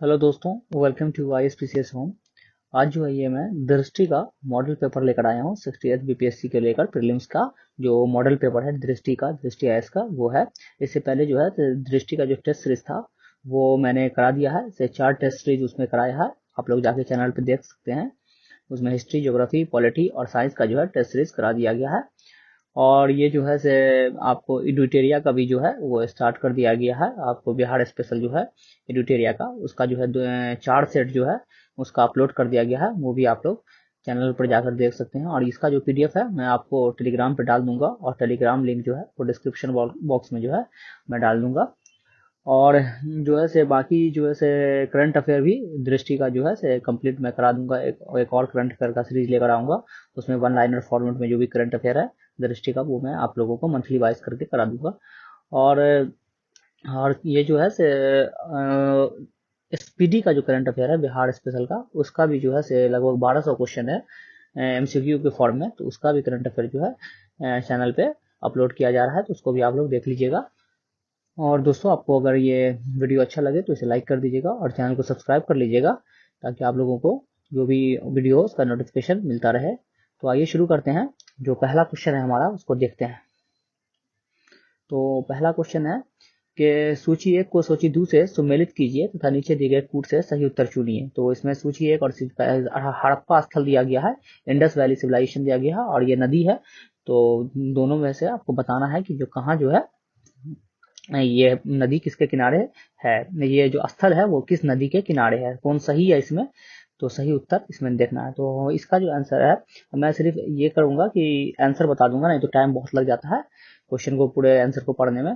Hello दोस्तों, welcome to ISPCS home. आज जो है ये मैं दृष्टि का मॉडल पेपर लेकर आया हूँ 68 BPSC के लेकर प्रीलिम्स का जो मॉडल पेपर है दृष्टि का, दृष्टि आईएएस का वो है। इससे पहले जो है दृष्टि का जो टेस्ट सीरीज था वो मैंने करा दिया है। से 4 टेस्ट सीरीज उसमें कराया है, आप लोग जाके चैनल पे देख सकते हैं। उसमें हिस्ट्री, ज्योग्राफी, पॉलिटी और साइंस का जो है टेस्ट सीरीज करा दिया गया है। और ये जो है से आपको एडुटेरिया का भी जो है वो स्टार्ट कर दिया गया है। आपको बिहार स्पेशल जो है एडुटेरिया का, उसका जो है 4 सेट जो है उसका अपलोड कर दिया गया है। वो भी आप लोग चैनल पर जाकर देख सकते हैं। और इसका जो PDF है मैं आपको टेलीग्राम पे डाल दूंगा, और टेलीग्राम लिंक जो है वो डिस्क्रिप्शन बॉक्स में जो है मैं डाल दूंगा। और जो है से बाकी जो है से करंट अफेयर भी दृष्टि का जो है से कंप्लीट मैं करा दूंगा। एक और करंट अफेयर का सीरीज लेकर आऊंगा, उसमें वन लाइनर फॉर्मेट में जो भी करंट अफेयर है दृष्टि का वो मैं आप लोगों को मंथली वाइज करके करा दूंगा। और ये जो है से SPD का जो करंट अफेयर है बिहार स्पेशल का, उसका भी जो है से लगभग 1200 क्वेश्चन है MCQ के फॉर्म में। तो उसका भी करंट अफेयर जो है चैनल पे अपलोड किया जा रहा है, तो उसको भी आप लोग देख लीजिएगा। और दोस्तों, आपको अगर ये वीडियो अच्छा लगे तो इसे लाइक कर दीजिएगा और चैनल को सब्सक्राइब कर लीजिएगा, ताकि आप लोगों को जो भी वीडियो उसका नोटिफिकेशन मिलता रहे। तो आइए शुरू करते हैं। जो पहला क्वेश्चन है हमारा उसको देखते हैं। तो पहला क्वेश्चन है कि सूची 1 को सूची 2 से सुमेलित कीजिए तथा नीचे दिए गए कूट से सही उत्तर चुनिए। तो इसमें सूची 1 और हड़प्पा स्थल दिया गया है, इंडस वैली सिविलाइजेशन दिया गया है, और ये नदी है। तो दोनों में से आपको बताना है कि जो कहाँ जो है ये नदी किसके किनारे है, ये जो स्थल है वो किस नदी के किनारे है, कौन सही है इसमें। तो सही उत्तर इसमें देखना है। तो इसका जो आंसर है, मैं सिर्फ ये करूंगा कि आंसर बता दूंगा, नहीं तो टाइम बहुत लग जाता है क्वेश्चन को पूरे आंसर को पढ़ने में।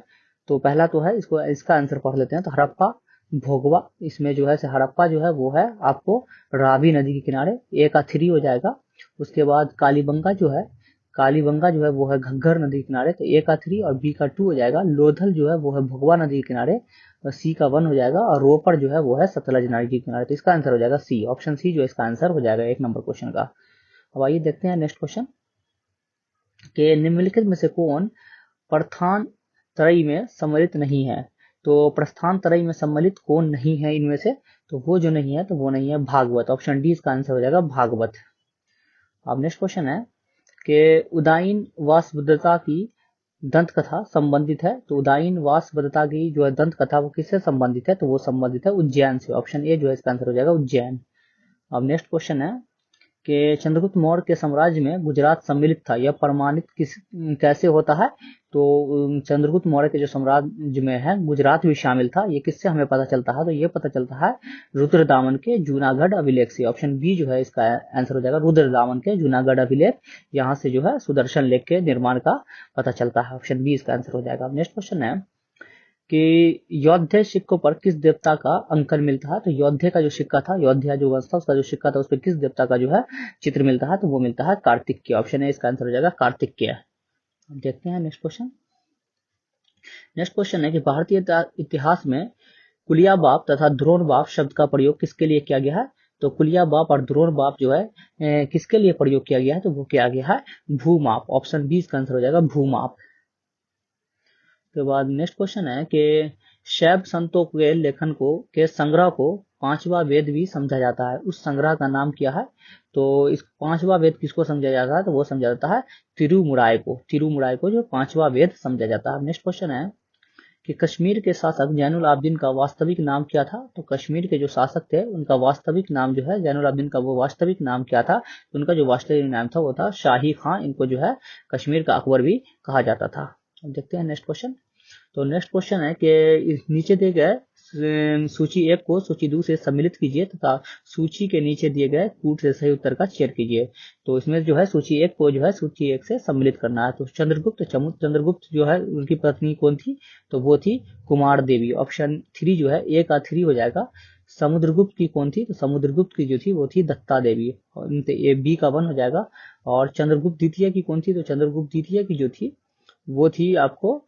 तो पहला तो है, इसको इसका आंसर पढ़ लेते हैं। तो हड़प्पा भोगवा, इसमें जो है हड़प्पा जो है वो है आपको रावी नदी के किनारे, ए का 3 हो जाएगा। उसके बाद कालीबंगा जो है, कालीबंगा जो है वो है घग्गर नदी के किनारे, तो ए का 3 और बी का 2 हो जाएगा। लोथल जो है वो है भगवा नदी के किनारे, सी का 1 हो जाएगा। और रोपड़ जो है वो है सतलज नदी के किनारे। तो इसका आंसर हो जाएगा सी, ऑप्शन सी जो इसका आंसर हो जाएगा 1 नंबर क्वेश्चन का। अब आइए देखते हैं नेक्स्ट क्वेश्चन के निम्नलिखित में से कौन प्रस्थान त्रयी में सम्मिलित नहीं है। तो प्रस्थान त्रयी में सम्मिलित कौन नहीं है इनमें से, तो वो जो नहीं है तो वो नहीं है भागवत। ऑप्शन डी इसका आंसर हो जाएगा भागवत। अब नेक्स्ट क्वेश्चन है कि उदायन वासवदत्ता की दंत कथा संबंधित है। तो उदायन वासवदत्ता की जो है दंत कथा वो किससे संबंधित है, तो वो संबंधित है उज्जैन से। ऑप्शन ए जो है इसका आंसर हो जाएगा उज्जैन। अब नेक्स्ट क्वेश्चन है कि चंद्रगुप्त मौर्य के साम्राज्य में गुजरात सम्मिलित था, यह प्रमाणित कैसे होता है। तो चंद्रगुप्त मौर्य के जो साम्राज्य में है गुजरात भी शामिल था, ये किससे हमें पता चलता है, तो ये पता चलता है रुद्रदामन के जूनागढ़ अभिलेख से। ऑप्शन बी जो है इसका आंसर हो जाएगा रुद्रदामन के जूनागढ़ अभिलेख, यहाँ से जो है सुदर्शन लेख के निर्माण का पता चलता है। ऑप्शन बी इसका आंसर हो जाएगा। नेक्स्ट क्वेश्चन है कि योध्या सिक्कों पर किस देवता का अंकन मिलता है। तो योध्या का जो सिक्का था, योध्या जो वंश था उसका जो सिक्का था उस पर किस देवता का जो है चित्र मिलता है, तो वो मिलता है कार्तिकेय। ऑप्शन है इसका आंसर हो जाएगा कार्तिकेय। देखते हैं नेक्स्ट क्वेश्चन। नेक्स्ट क्वेश्चन है कि भारतीय इतिहास में कुलिया बाप तथा द्रोण बाप शब्द का प्रयोग किसके लिए किया गया है। तो कुलिया बाप और द्रोण बाप जो है किसके लिए प्रयोग किया गया है, तो वो किया गया है भूमाप। ऑप्शन बी इसका आंसर हो जाएगा भूमाप। के बाद नेक्स्ट क्वेश्चन है कि शैव संतों के लेखन को के संग्रह को पांचवा वेद भी समझा जाता है, उस संग्रह का नाम क्या है। तो इस पांचवा वेद किसको समझा जाता है, तो वो समझा जाता है तिरुमुराय को। तिरुमुराय को जो पांचवा वेद समझा जाता है। नेक्स्ट क्वेश्चन है कि कश्मीर के शासक जैनुल आबदीन का वास्तविक नाम क्या था। तो कश्मीर के जो शासक थे उनका वास्तविक नाम जो है जैनुल आबदीन का, वो वास्तविक नाम क्या था, तो उनका जो वास्तविक नाम था वो था शाही खां। इनको जो है कश्मीर का अकबर भी कहा जाता था। अब देखते हैं नेक्स्ट क्वेश्चन। तो नेक्स्ट क्वेश्चन है कि नीचे दिए गए सूची 1 को सूची 2 से सम्मिलित कीजिए तथा सूची के नीचे दिए गए कूट से सही उत्तर का चयन कीजिए। तो इसमें जो है सूची 1 को जो है सूची 1 से सम्मिलित करना है। तो चंद्रगुप्त जो है उनकी पत्नी कौन थी, तो वो थी कुमार देवी। ऑप्शन 3 जो है ए का 3 हो जाएगा। समुद्रगुप्त की कौन थी, तो समुद्रगुप्त की जो थी वो थी दत्ता देवी, और ए बी का 1 हो जाएगा। और चंद्रगुप्त द्वितीय की कौन थी, तो चंद्रगुप्त द्वितीय की जो थी वो थी आपको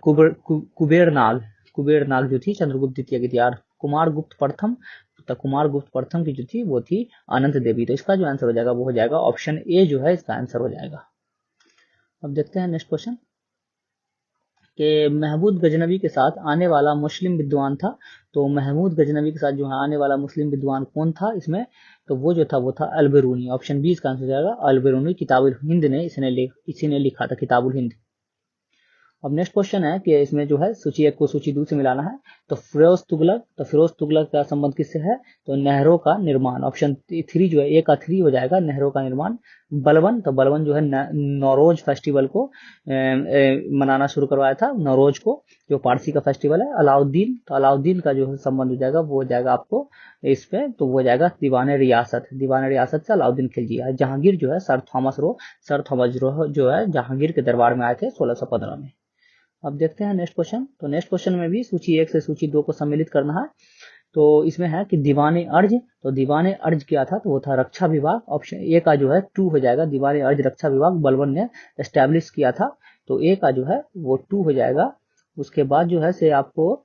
कुबेर नाग जो थी चंद्रगुप्त द्वितीय की थी। यार कुमार गुप्त प्रथम, तो कुमार गुप्त प्रथम की जो थी वो थी अनंत देवी। तो इसका जो आंसर हो जाएगा वो हो जाएगा ऑप्शन ए जो है इसका आंसर हो जाएगा। अब देखते हैं नेक्स्ट क्वेश्चन कि महमूद गजनवी के साथ आने वाला मुस्लिम विद्वान था। तो महमूद गजनवी के साथ जो है आने वाला मुस्लिम विद्वान कौन था इसमें, तो वो जो था वो था अल-बिरूनी। ऑप्शन बी इसका आंसर हो जाएगा अल-बिरूनी। किताबुल हिंद ने इसी ने लिखा था, किताबुल हिंद। अब नेक्स्ट क्वेश्चन है कि इसमें जो है सूची 1 को सूची 2 से मिलाना है। तो फिरोज तुगलक का संबंध किससे है, तो नहरों का निर्माण। ऑप्शन 3 जो है ए का 3 हो जाएगा, नहरों का निर्माण। बलबन, तो बलबन जो है नौरोज फेस्टिवल को मनाना शुरू करवाया था, नौरोज को, जो पारसी का फेस्टिवल है। अलाउद्दीन, तो अलाउद्दीन का जो संबंध हो जाएगा वो हो जाएगा आपको इस पे, तो वो हो जाएगा दीवान रियासत से अलाउद्दीन खिलजी है। जहांगीर जो है सर थॉमस रो जो है जहांगीर के दरबार में आए थे 1615 में। अब देखते हैं नेक्स्ट क्वेश्चन। तो नेक्स्ट क्वेश्चन में भी सूची 1 से सूची 2 को सम्मिलित करना है। तो इसमें है कि दीवाने अर्ज, तो दीवाने अर्ज क्या था, तो वो था रक्षा विभाग। ऑप्शन ए का जो है 2 हो जाएगा, दीवाने अर्ज रक्षा विभाग बलबन ने एस्टेब्लिश किया था, तो ए का जो है वो 2 हो जाएगा। उसके बाद जो है से आपको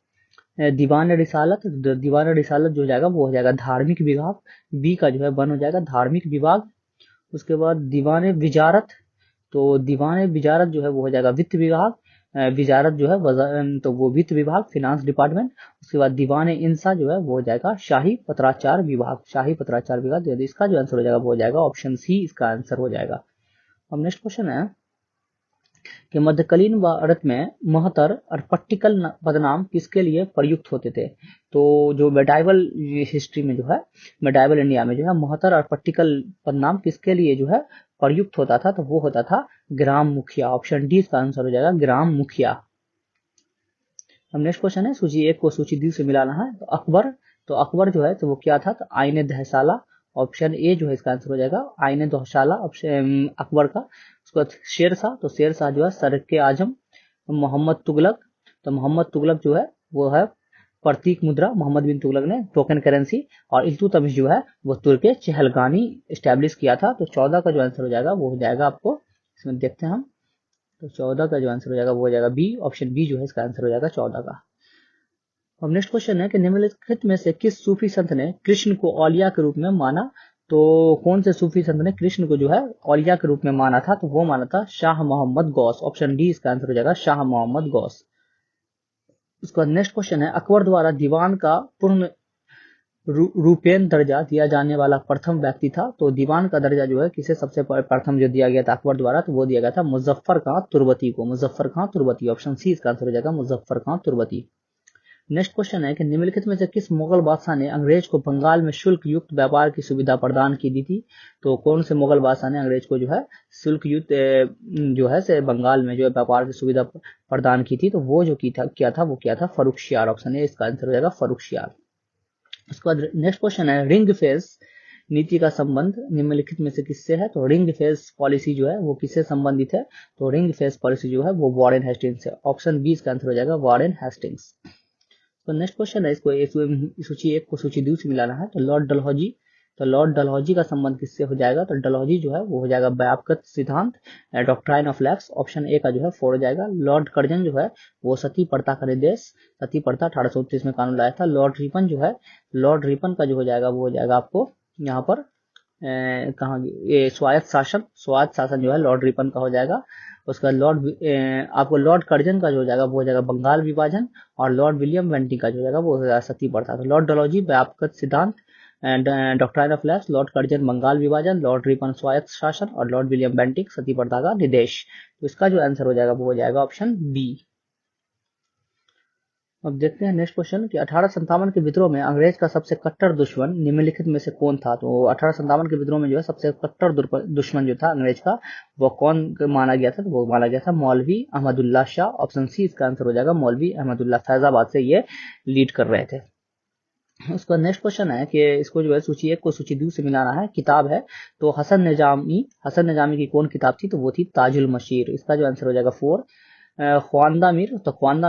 दीवान रिसालत जो हो जाएगा वो हो जाएगा धार्मिक विभाग। बी का जो है 1 हो जाएगा धार्मिक विभाग। उसके बाद दीवान विजारत, तो दीवान विजारत जो है वो हो जाएगा वित्त विभाग। विजारत जो है तो वो वित्त विभाग, फिनांस डिपार्टमेंट। उसके बाद दीवान इंसा जो है वो हो जाएगा शाही पत्राचार विभाग। तो इसका जो आंसर हो जाएगा वो हो जाएगा ऑप्शन सी, इसका आंसर हो जाएगा। अब नेक्स्ट क्वेश्चन है कि मध्यकालीन भारत में महतर और पट्टिकल पदनाम किसके लिए प्रयुक्त होते थे। तो जो मेडाइवल हिस्ट्री में जो है, मेडाइवल इंडिया में जो है महतर और पट्टिकल पदनाम किसके लिए जो है प्रयुक्त होता था, तो वो होता था ग्राम मुखिया। ऑप्शन डी इसका आंसर हो जाएगा ग्राम मुखिया। अब नेक्स्ट क्वेश्चन है सूची 1 को सूची 2 से मिलाना है। तो अकबर जो है तो वो क्या था, तो आईने दहशाला। ऑप्शन ए जो है इसका आंसर हो जाएगा आईने दहशाला ऑप्शन अकबर का। उसके बाद शेरशाह, तो शेरशाह जो है सरके आजम। मोहम्मद तुगलक, तो मोहम्मद तुगलक जो है वो है प्रतीक मुद्रा, मोहम्मद बिन तुगलक ने टोकन करेंसी। और इल्तुतमिश जो है वो तुर्क चहलगानी स्टैब्लिश किया था। तो 14 का जो आंसर हो जाएगा वो हो जाएगा आपको, इसमें देखते हैं हम, तो 14 का जो आंसर हो जाएगा वो हो जाएगा बी। ऑप्शन बी जो है इसका आंसर हो जाएगा 14 का। अब नेक्स्ट क्वेश्चन है कि निम्नलिखित में से किस सूफी संत ने कृष्ण को औलिया के रूप में माना। तो कौन से सूफी संत ने कृष्ण को जो है औलिया के रूप में माना था, तो वो माना था शाह मोहम्मद गौस। ऑप्शन डी इसका आंसर हो जाएगा शाह मोहम्मद गौस। उसके बाद नेक्स्ट क्वेश्चन है अकबर द्वारा दीवान का पूर्ण रूपेन दर्जा दिया जाने वाला प्रथम व्यक्ति था। तो दीवान का दर्जा जो है किसे सबसे प्रथम जो दिया गया था अकबर द्वारा, तो वो दिया गया था मुजफ्फर खां तुर्बती को, मुजफ्फर खां तुर्बती। ऑप्शन सी इसका आंसर हो जाएगा मुजफ्फर खां तुर्बती। नेक्स्ट क्वेश्चन है कि निम्नलिखित में से किस मुगल बादशाह ने अंग्रेज को बंगाल में शुल्क युक्त व्यापार की सुविधा प्रदान की दी थी। तो कौन से मुगल बादशाह ने अंग्रेज को जो है शुल्क युक्त जो है से बंगाल में जो है व्यापार की सुविधा प्रदान की थी, तो वो जो क्या था फर्रुखशियार। ऑप्शन ए इसका आंसर हो जाएगा फर्रुखशियार। उसके बाद नेक्स्ट क्वेश्चन है रिंग फेंस नीति का संबंध निम्नलिखित में से किससे है। तो रिंग फेंस पॉलिसी जो है वो किससे संबंधित है, तो रिंग फेंस पॉलिसी जो है वो वॉरेन हेस्टिंग्स है। ऑप्शन बी इसका आंसर हो जाएगा वॉरेन हेस्टिंग्स। तो नेक्स्ट क्वेश्चन है इसको सूची 1 को सूची 2 से मिलाना है। तो लॉर्ड डलहौजी का संबंध किससे हो जाएगा, तो डलहौजी जो है वो हो जाएगा व्यापक सिद्धांत, doctrine of lakhs. Option A का जो है 4 हो जाएगा। लॉर्ड कर्जन जो है वो सती प्रथा का निर्देश, सती प्रथा 1829 में कानून लाया था। लॉर्ड रिपन का जो हो जाएगा वो हो जाएगा आपको यहाँ पर कहाँ ये स्वायत्त शासन जो है लॉर्ड रिपन का हो जाएगा। उसका आपको लॉर्ड कर्जन का जो हो जाएगा वो हो जाएगा बंगाल विभाजन। और लॉर्ड विलियम बेंटिंग का जो हो जाएगा वो हो जाएगा सती प्रथा। तो लॉर्ड डलहौजी व्यापक सिद्धांत, doctrine of lapse, lord Curzon Bengal विभाजन, लॉर्ड रिपन स्वायत्त शासन और लॉर्ड विलियम बेंटिंग सती प्रथा का निर्देश। तो इसका जो आंसर हो जाएगा वो हो जाएगा ऑप्शन बी। अब देखते हैं नेक्स्ट क्वेश्चन कि 1857 के विद्रोह में अंग्रेज का सबसे कट्टर दुश्मन निम्नलिखित में से कौन था। तो 1857 के विद्रोह में जो है सबसे कट्टर दुश्मन जो था अंग्रेज का वो कौन माना गया था, तो वो माना गया था मौलवी अहमदुल्ला शाह। ऑप्शन सी इसका आंसर हो जाएगा मौलवी अहमदुल्ला, फैजाबाद से ये लीड कर रहे थे। उसका नेक्स्ट क्वेश्चन है कि इसको जो है सूची 1 को सूची 2 से मिलाना है। किताब है तो हसन निजामी की कौन किताब थी, तो वो थी ताजुल मशीर। इसका जो आंसर हो जाएगा 4। ख्वांदा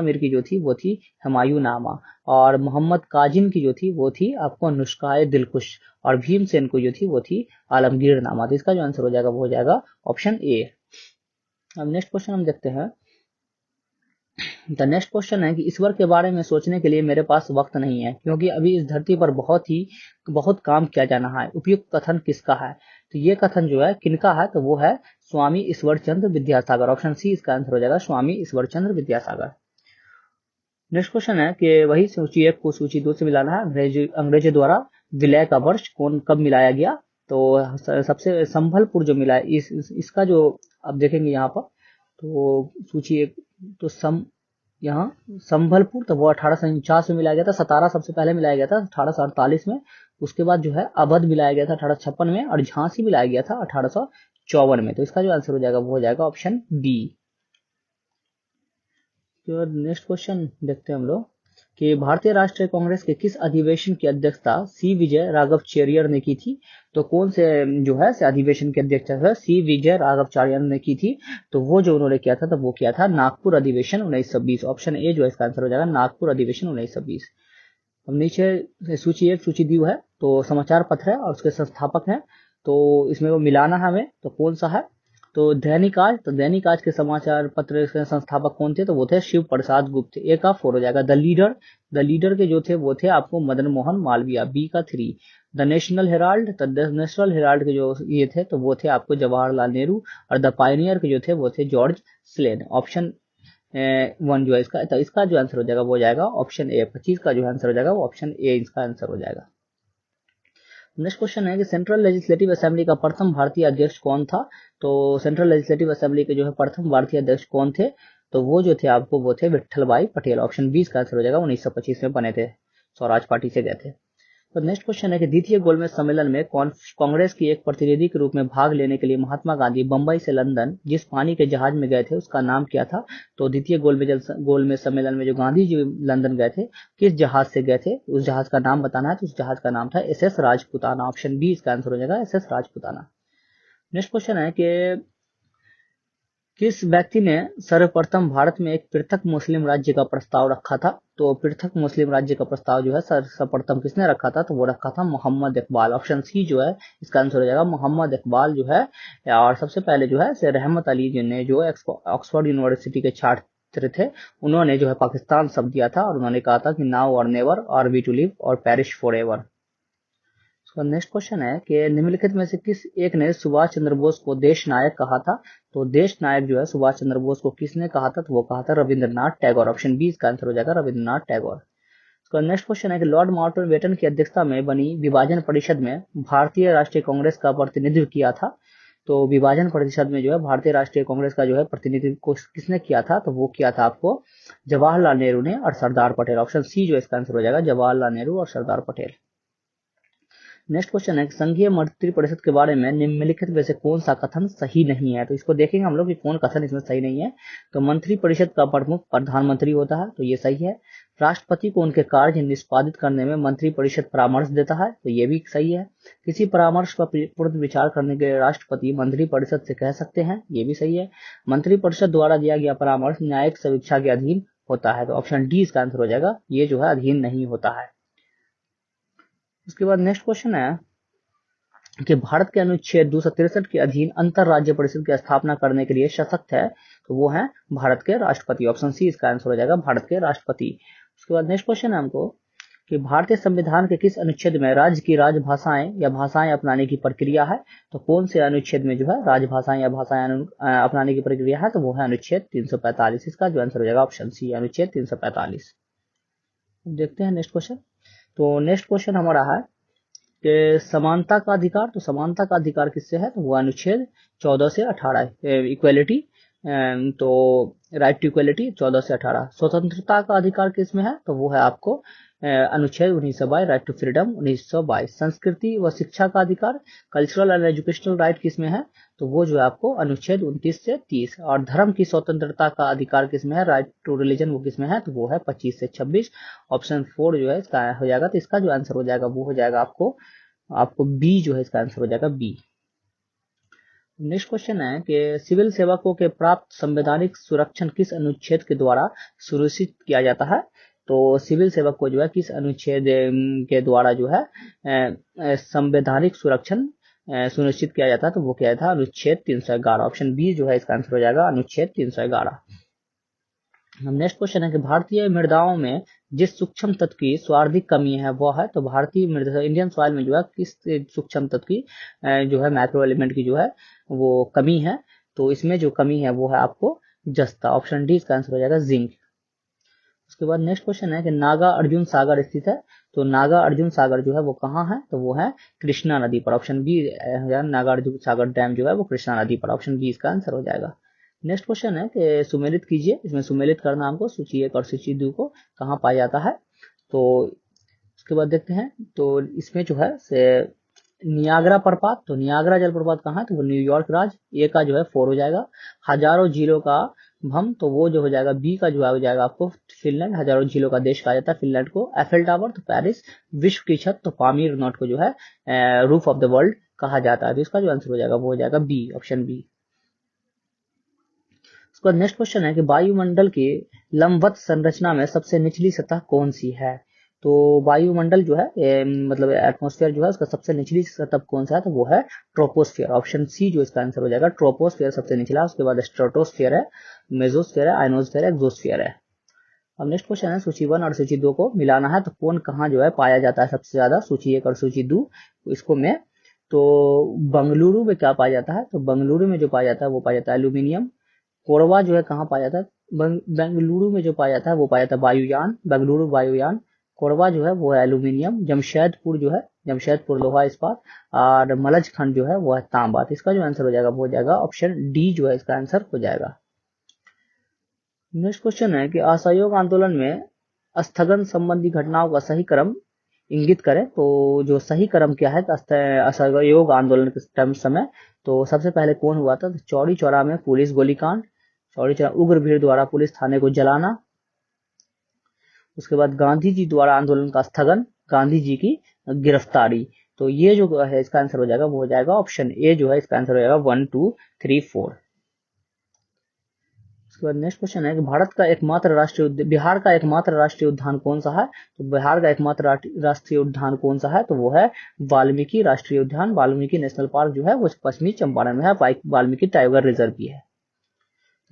मीर की जो थी वो थी हुमायूं नामा। और मोहम्मद काजिम की जो थी वो थी आपको नुस्खाए दिलकुश। और भीमसेन को जो थी वो थी आलमगीर नामा। तो इसका जो आंसर हो जाएगा वो हो जाएगा ऑप्शन ए। अब नेक्स्ट क्वेश्चन हम देखते हैं। द नेक्स्ट क्वेश्चन है कि ईश्वर के बारे में सोचने के लिए मेरे पास वक्त नहीं है क्योंकि अभी इस धरती पर बहुत काम किया जाना है। उपयुक्त कथन किसका है, तो ये कथन जो है किनका है, तो वो है स्वामी ईश्वर चंद्र विद्यासागर। ऑप्शन सी इसका आंसर हो जाएगा, स्वामी ईश्वर चंद्र विद्यासागर। नेक्स्ट क्वेश्चन है कि वही सूची 1 को सूची 2 से मिलाना है। अंग्रेजों द्वारा विलय का वर्ष कब मिलाया गया, तो सबसे संभलपुर जो मिला है इसका जो आप देखेंगे यहाँ पर, तो सूची 1 तो यहाँ संभलपुर तो वो 1849 में मिलाया गया था। सतारा सबसे पहले मिलाया गया था 1848 में। उसके बाद जो है अवध मिलाया गया था 1856 में, और झांसी मिलाया गया था 1854 में। तो इसका जो आंसर हो जाएगा वो हो जाएगा ऑप्शन बी। तो नेक्स्ट क्वेश्चन देखते हैं हम लोग कि भारतीय राष्ट्रीय कांग्रेस के किस अधिवेशन की अध्यक्षता सी विजय राघवाचार्य ने की थी। तो कौन से जो है अधिवेशन की अध्यक्षता सी विजय राघवाचार्य ने की थी, तो वो जो उन्होंने किया था तो वो किया था नागपुर अधिवेशन 1920। ऑप्शन ए जो है इसका आंसर हो जाएगा नागपुर अधिवेशन 1920। अब नीचे सूची 1 सूची 2 है, तो समाचार पत्र है और उसके संस्थापक हैं, तो इसमें वो मिलाना है हमें, तो कौन सा है, तो दैनिक आज। तो दैनिक आज के समाचार पत्र के संस्थापक कौन थे, तो वो थे शिव प्रसाद गुप्त। ए का 4 हो जाएगा। द लीडर के जो थे वो थे आपको मदन मोहन मालवीय। बी का 3। द नेशनल हेराल्ड, तो द नेशनल हेराल्ड के जो ये थे तो वो थे आपको जवाहरलाल नेहरू, और द पायनियर के जो थे वो थे जॉर्ज स्लेन। ऑप्शन 1 जो है इसका, तो इसका जो आंसर हो जाएगा वो हो जाएगा ऑप्शन ए। 25 का जो आंसर हो जाएगा वो ऑप्शन ए इसका आंसर हो जाएगा। नेक्स्ट क्वेश्चन है कि सेंट्रल लेजिस्लेटिव असेंबली का प्रथम भारतीय अध्यक्ष कौन था। तो सेंट्रल लेजिस्लेटिव असेंबली के जो है प्रथम भारतीय अध्यक्ष कौन थे, तो वो जो थे आपको वो थे विट्ठल भाई पटेल। ऑप्शन 20 का आंसर हो जाएगा। 1925 में बने थे, स्वराज पार्टी से गए थे। तो नेक्स्ट क्वेश्चन है कि द्वितीय गोलमेज सम्मेलन में कांग्रेस की एक प्रतिनिधि के रूप में भाग लेने के लिए महात्मा गांधी बंबई से लंदन जिस पानी के जहाज में गए थे उसका नाम क्या था। तो द्वितीय गोलमेज सम्मेलन में जो गांधी जी लंदन गए थे किस जहाज से गए थे, उस जहाज का नाम बताना है। तो उस जहाज का नाम था SS राजपुताना। ऑप्शन बी इसका आंसर हो जाएगा, SS राजपुताना। नेक्स्ट क्वेश्चन है कि किस व्यक्ति ने सर्वप्रथम भारत में एक पृथक मुस्लिम राज्य का प्रस्ताव रखा था। तो पृथक मुस्लिम राज्य का प्रस्ताव जो है सर्वप्रथम किसने रखा था, तो वो रखा था मोहम्मद इकबाल। ऑप्शन सी जो है इसका आंसर हो जाएगा मोहम्मद इकबाल जो है। और सबसे पहले जो है रहमत अली जी ने जो ऑक्सफोर्ड यूनिवर्सिटी के छात्र थे, उन्होंने जो है पाकिस्तान शब्द दिया था और उन्होंने कहा था कि now or never, are we to live or perish forever. Next question है कि निम्नलिखित में से किस एक ने सुभाष चंद्र बोस को देश नायक कहा था। तो देश नायक जो है सुभाष चंद्र बोस को किसने कहा था, तो वो कहा था रविंद्रनाथ टैगोर। ऑप्शन बी इसका आंसर हो जाएगा रविंद्रनाथ टैगोर। इसका नेक्स्ट क्वेश्चन है कि लॉर्ड माउंटबेटन की अध्यक्षता में बनी विभाजन परिषद में भारतीय राष्ट्रीय कांग्रेस का प्रतिनिधित्व किया था। तो विभाजन परिषद में जो है भारतीय राष्ट्रीय कांग्रेस का जो है प्रतिनिधित्व किसने किया था, तो वो किया था आपको जवाहरलाल नेहरू ने और सरदार पटेल। ऑप्शन सी जो इसका आंसर हो जाएगा जवाहरलाल नेहरू और सरदार पटेल। नेक्स्ट क्वेश्चन है संघीय मंत्रिपरिषद के बारे में निम्नलिखित में से कौन सा कथन सही नहीं है। तो इसको देखेंगे हम लोग कि कौन कथन इसमें सही नहीं है। तो मंत्रिपरिषद का प्रमुख प्रधानमंत्री होता है, तो ये सही है। राष्ट्रपति को उनके कार्य निष्पादित करने में मंत्रिपरिषद परामर्श देता है, तो ये भी सही है। किसी परामर्श का पुनर्विचार करने के लिए राष्ट्रपति मंत्रिपरिषद से कह सकते हैं, ये भी सही है। मंत्रिपरिषद द्वारा दिया गया परामर्श न्यायिक समीक्षा के अधीन होता है, तो ऑप्शन डी इसका आंसर हो जाएगा, ये जो है अधीन नहीं होता है। उसके बाद नेक्स्ट क्वेश्चन है कि भारत के अनुच्छेद 263 के अधीन अंतर राज्य परिषद की स्थापना करने के लिए सशक्त है, तो वो है भारत के राष्ट्रपति। ऑप्शन सी इसका आंसर हो जाएगा भारत के राष्ट्रपति। उसके बाद नेक्स्ट क्वेश्चन है हमको कि भारतीय संविधान के किस अनुच्छेद में राज्य की राजभाषाएं या भाषाएं अपनाने की प्रक्रिया है। तो कौन से अनुच्छेद में जो है राजभाषाएं या भाषाएं अपनाने की प्रक्रिया है, तो वो है अनुच्छेद 345। इसका जो आंसर हो जाएगा ऑप्शन सी अनुच्छेद 345। देखते हैं नेक्स्ट क्वेश्चन। तो नेक्स्ट क्वेश्चन हमारा है कि समानता का अधिकार। तो समानता का अधिकार किससे है, तो वो अनुच्छेद 14 से 18। इक्वेलिटी, तो राइट टू इक्वेलिटी 14 से 18। स्वतंत्रता का अधिकार किसमें है, तो वो है आपको अनुच्छेद 1922 राइट टू फ्रीडम 1922। संस्कृति व शिक्षा का अधिकार कल्चरल एंड एजुकेशनल राइट किसमें है, तो वो जो है आपको अनुच्छेद 29 से 30। और धर्म की स्वतंत्रता का अधिकार किसमें है, राइट टू रिलीजन, वो किसमें है, तो वो है 25 से 26। ऑप्शन 4 जो है इसका हो जाएगा। तो इसका जो आंसर हो जाएगा वो हो जाएगा आपको बी जो है इसका आंसर हो जाएगा बी। नेक्स्ट क्वेश्चन है कि सिविल सेवकों के प्राप्त संवैधानिक सुरक्षण किस अनुच्छेद के द्वारा सुनिश्चित किया जाता है। तो सिविल सेवक को जो है किस अनुच्छेद के द्वारा जो है संवैधानिक सुरक्षण सुनिश्चित किया जाता है, तो वो क्या था अनुच्छेद 311। ऑप्शन बी जो है इसका आंसर हो जाएगा अनुच्छेद 311। हम नेक्स्ट क्वेश्चन है कि भारतीय मृदाओं में जिस सूक्ष्म तत्व की सर्वाधिक कमी है वो है, तो भारतीय मृदा इंडियन सॉइल में जो है किस सूक्ष्म तत्व की जो है माइक्रो एलिमेंट की जो है वो कमी है, तो इसमें जो कमी है वो है आपको जस्ता। ऑप्शन डी इसका आंसर हो जाएगा जिंक। उसके बाद नेक्स्ट क्वेश्चन है कि नागा अर्जुन सागर स्थित है, तो नागा अर्जुन सागर जो है वो कहाँ है, तो वो है कृष्णा नदी पर। ऑप्शन बी नागा अर्जुन सागर डैम जो है वो कृष्णा नदी पर। ऑप्शन बी इसका आंसर हो जाएगा। नेक्स्ट क्वेश्चन है कि सुमेलित कीजिए, इसमें सुमेलित करना हमको सूची 1 और सूची 2 को कहाँ पाया जाता है, तो उसके बाद देखते हैं। तो इसमें जो है से नियाग्रा प्रपात, तो नियाग्रा जलप्रपात कहाँ है, तो वो न्यूयॉर्क राज्य। ए का जो है 4 हो जाएगा। हजारों झीलों का भ्रम, तो वो जो हो जाएगा बी का जो हो जाएगा आपको फिनलैंड। हजारों झीलों का देश कहा जाता है फिनलैंड को। एफेल टावर तो पेरिस। विश्व की छत तो पामीर नॉट को जो है रूफ ऑफ द वर्ल्ड कहा जाता है, तो इसका जो आंसर हो जाएगा वो हो जाएगा बी, ऑप्शन बी। उसके बाद नेक्स्ट क्वेश्चन है कि वायुमंडल की लंबवत संरचना में सबसे निचली सतह कौन सी है, तो वायुमंडल जो है मतलब एटमॉस्फेयर जो है उसका सबसे निचली सतह कौन सा है, तो वो है ट्रोपोस्फियर। ऑप्शन सी जो इसका आंसर हो जाएगा, ट्रोपोस्फियर सबसे निचला। उसके बाद स्ट्रेटोस्फियर है, मेसोस्फियर है, आयनोस्फियर है, एक्सोस्फियर है। अब नेक्स्ट क्वेश्चन है सूची 1 और सूची 2 को मिलाना है, तो कौन कहाँ जो है पाया जाता है सबसे ज्यादा, सूची 1 और सूची 2 इसको में। तो बंगलुरु में क्या पाया जाता है, तो बंगलुरु में जो पाया जाता है वो पाया जाता है एल्यूमिनियम। कोरबा जो है कहाँ पाया जाता है, बेंगलुरु में जो पाया जाता है वो पाया जाता है वायुयान, बेंगलुरु वायुयान। कोरबा जो है वो है एल्यूमिनियम। जमशेदपुर जो है, जमशेदपुर लोहा इस्पात। और मलजखंड जो है वो है तांबा। तो इसका जो आंसर हो जाएगा वो हो जाएगा ऑप्शन डी जो है इसका आंसर हो जाएगा। नेक्स्ट क्वेश्चन है कि असहयोग आंदोलन में स्थगन संबंधी घटनाओं का सही क्रम इंगित करें, तो जो सही क्रम क्या है असहयोग आंदोलन के समय, तो सबसे पहले कौन हुआ था, तो चौरी चौरा में पुलिस गोलीकांड, चौरी चौरा उग्र भीड़ द्वारा पुलिस थाने को जलाना। उसके बाद गांधी जी द्वारा आंदोलन का स्थगन, गांधी जी की गिरफ्तारी। तो ये जो है इसका आंसर हो जाएगा वो हो जाएगा ऑप्शन ए जो है इसका आंसर हो जाएगा 1 2 3 4। उसके बाद नेक्स्ट क्वेश्चन है कि बिहार का एकमात्र राष्ट्रीय उद्यान कौन सा है, तो बिहार का एकमात्र राष्ट्रीय उद्यान कौन सा है, तो वो है वाल्मीकि राष्ट्रीय उद्यान। वाल्मीकि नेशनल पार्क जो है वो पश्चिमी चंपारण में है, वाल्मीकि टाइगर रिजर्व भी है।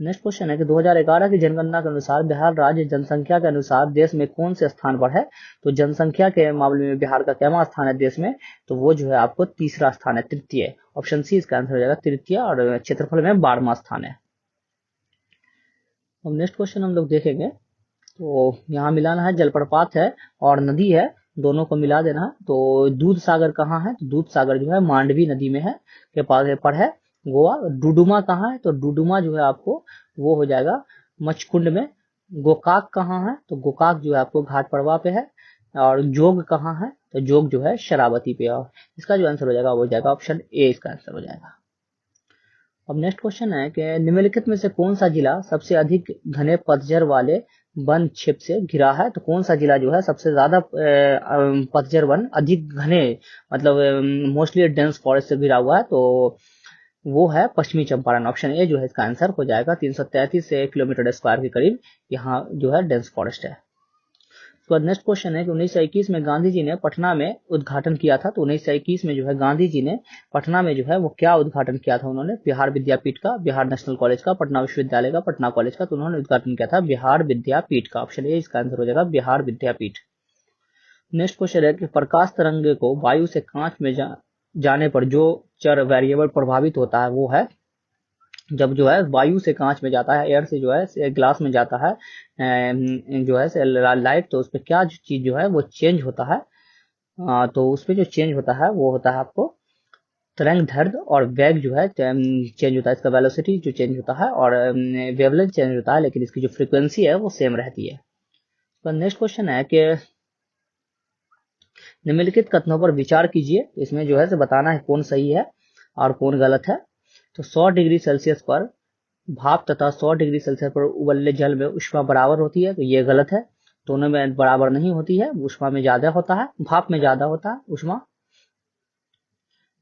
नेक्स्ट क्वेश्चन है कि 2011 की जनगणना के अनुसार बिहार राज्य जनसंख्या के अनुसार देश में कौन से स्थान पर है, तो जनसंख्या के मामले में बिहार का कैवा स्थान है देश में, तो वो जो है आपको तीसरा स्थान है, तृतीय। ऑप्शन सी इसका आंसर हो जाएगा तृतीय। और क्षेत्रफल में 12वां स्थान है। अब नेक्स्ट क्वेश्चन हम लोग देखेंगे, तो यहाँ मिलाना है जलप्रपात है और नदी है, दोनों को मिला देना है। तो दूध सागर कहाँ है, तो दूध सागर जो है मांडवी नदी में है के पास पर है गोवा। डुडुमा कहाँ है, तो डुडुमा जो है आपको वो हो जाएगा मचकुंड में। गोकाक कहाँ है, तो गोकाक जो है आपको घाट पड़वा पे है। और जोग कहाँ है, तो जोग जो है शरावती पे। और इसका जो आंसर हो जाएगा वो हो जाएगा ऑप्शन ए इसका आंसर हो जाएगा। अब नेक्स्ट क्वेश्चन है कि निम्नलिखित में से कौन सा जिला सबसे अधिक घने पतझड़ वाले वन क्षेत्र से घिरा है, तो कौन सा जिला जो है सबसे ज्यादा पतझड़ वन अधिक घने मतलब मोस्टली डेंस फॉरेस्ट से घिरा हुआ है, तो वो है पश्चिमी चंपारण। ऑप्शन ए जो है इसका आंसर हो जाएगा। 333 से किलोमीटर स्क्वायर के करीब यहाँ जो है डेंस फॉरेस्ट है। उसके बाद नेक्स्ट क्वेश्चन है कि 1921 में गांधी जी ने पटना में उद्घाटन किया था, तो 1921 में जो है गांधी जी ने पटना में जो है वो क्या उद्घाटन किया था, उन्होंने बिहार विद्यापीठ का, बिहार नेशनल कॉलेज का, पटना विश्वविद्यालय का, पटना कॉलेज का, तो उन्होंने उद्घाटन किया था बिहार विद्यापीठ का। ऑप्शन ए इसका आंसर हो जाएगा बिहार विद्यापीठ। नेक्स्ट क्वेश्चन है कि प्रकाश तरंगे को वायु से कांच में जाने पर जो चर वेरिएबल प्रभावित होता है वो है, जब जो है वायु से कांच में जाता है, एयर से जो है ग्लास में जाता है जो है लाइट, तो उस पर क्या चीज जो है वो चेंज होता है, तो उस पर जो चेंज होता है वो होता है आपको तरंग दैर्ध्य और वेग जो है चेंज होता है, इसका वेलोसिटी जो चेंज होता है और वेवलेंथ चेंज होता है, लेकिन इसकी जो फ्रीक्वेंसी है वो सेम रहती है। तो नेक्स्ट क्वेश्चन है कि निम्नलिखित कथनों पर विचार कीजिए, इसमें जो है बताना है कौन सही है और कौन गलत है। तो 100 डिग्री सेल्सियस पर भाप तथा 100 डिग्री सेल्सियस पर उबलने जल में ऊष्मा बराबर होती है, तो ये गलत है। दोनों में बराबर नहीं होती है, ऊष्मा में ज्यादा होता है, भाप में ज्यादा होता है ऊष्मा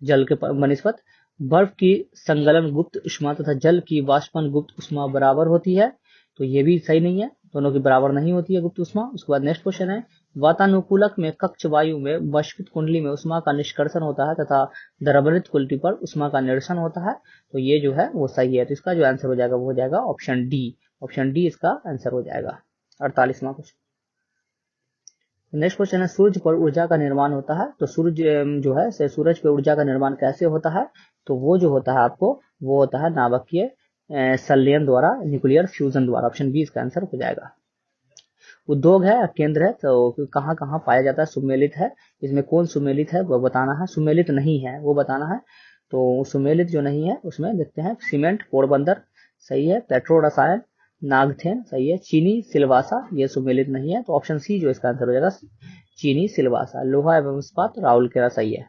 जल के बनिस्पत। बर्फ की संगलन गुप्त ऊष्मा तथा जल की वाष्पन गुप्त ऊष्मा बराबर होती है, तो ये भी सही नहीं है, दोनों की बराबर नहीं होती है गुप्त ऊष्मा। उसके बाद नेक्स्ट क्वेश्चन है वातानुकूलक में कक्ष वायु में वश्मित कुंडली में ऊष्मा का निष्कर्षण होता है तथा द्रवणित कुंडली पर ऊष्मा का निरसन होता है, तो ये जो है वो सही है। तो इसका जो आंसर हो जाएगा वो हो जाएगा ऑप्शन डी ऑप्शन डी इसका आंसर हो जाएगा। 48वां क्वेश्चन। नेक्स्ट क्वेश्चन है सूर्य पर ऊर्जा का निर्माण होता है, तो सूर्य जो है सूरज पर ऊर्जा का निर्माण कैसे होता है, तो वो जो होता है आपको वो होता है नाभिकीय संलयन द्वारा, न्यूक्लियर फ्यूजन द्वारा। ऑप्शन बी इसका आंसर हो जाएगा। उद्योग है, केंद्र है, तो कहाँ कहाँ पाया जाता है, सुमेलित है, इसमें कौन सुमेलित है वो बताना है, सुमेलित नहीं है वो बताना है। तो सुमेलित जो नहीं है उसमें देखते हैं सीमेंट पोरबंदर सही है, पेट्रो रसायन नागथेन सही है, चीनी सिलवासा ये सुमेलित नहीं है, तो ऑप्शन सी जो इसका आंसर हो जाएगा चीनी सिलवासा। लोहा एवं इस्पात राउरकेला सही है।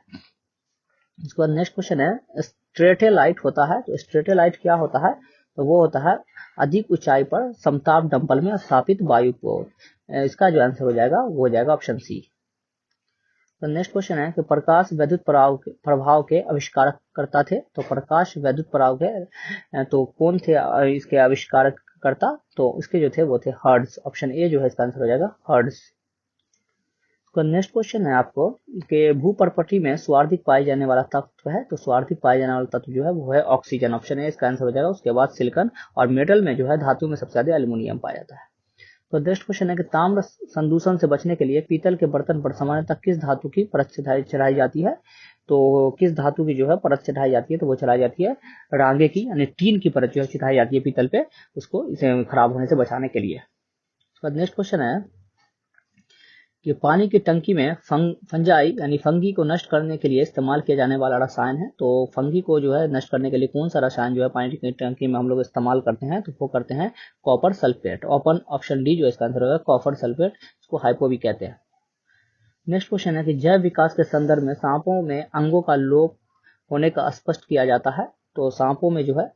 इसके बाद नेक्स्ट क्वेश्चन है स्ट्रेटेलाइट होता है, तो स्ट्रेटेलाइट क्या होता है, तो वो होता है अधिक ऊंचाई पर समताप डंपल में स्थापित वायु को। इसका जो आंसर हो जाएगा वो हो जाएगा ऑप्शन सी। तो नेक्स्ट क्वेश्चन है कि प्रकाश वैद्युत प्रभाव के आविष्कारक करता थे, तो प्रकाश वैद्युत प्रभाव के तो कौन थे इसके आविष्कारक करता, तो इसके जो थे वो थे हर्ट्ज। ऑप्शन ए जो है इसका आंसर हो जाएगा हर्ट्ज। तो नेक्स्ट क्वेश्चन है आपको कि भूपर्पटी में स्वार्थिक पाए जाने वाला तत्व है, तो स्वार्थिक पाए जाने वाला तत्व जो है वो है ऑक्सीजन। ऑप्शन ए इसका आंसर हो जाएगा। उसके बाद सिलिकॉन और मेटल में जो है धातु में सबसे ज्यादा एल्यूमिनियम पाया जाता है। तो नेक्स्ट क्वेश्चन है कि ताम्र संदूषण से बचने के लिए पीतल के बर्तन पर सामान्यतः किस धातु की परत चढ़ाई जाती है, तो किस धातु की जो है परत चढ़ाई जाती है, तो वो चढ़ाई जाती है रांगे की, यानी टीन की परत जो है चढ़ाई जाती है पीतल पे, उसको इसे खराब होने से बचाने के लिए। उसके बाद नेक्स्ट क्वेश्चन है कि पानी की टंकी में फंजाई यानी फंगी को नष्ट करने के लिए इस्तेमाल किया जाने वाला रसायन है, तो फंगी को जो है नष्ट करने के लिए कौन सा रसायन जो है पानी की टंकी में हम लोग इस्तेमाल करते हैं, तो वो करते हैं कॉपर सल्फेट। ऑप्शन डी जो इसका आंसर होगा कॉपर सल्फेट, इसको हाइपो भी कहते हैं। नेक्स्ट क्वेश्चन है कि जैव विकास के संदर्भ में सांपों में अंगों का लोप होने का स्पष्ट किया जाता है, तो सांपों में जो है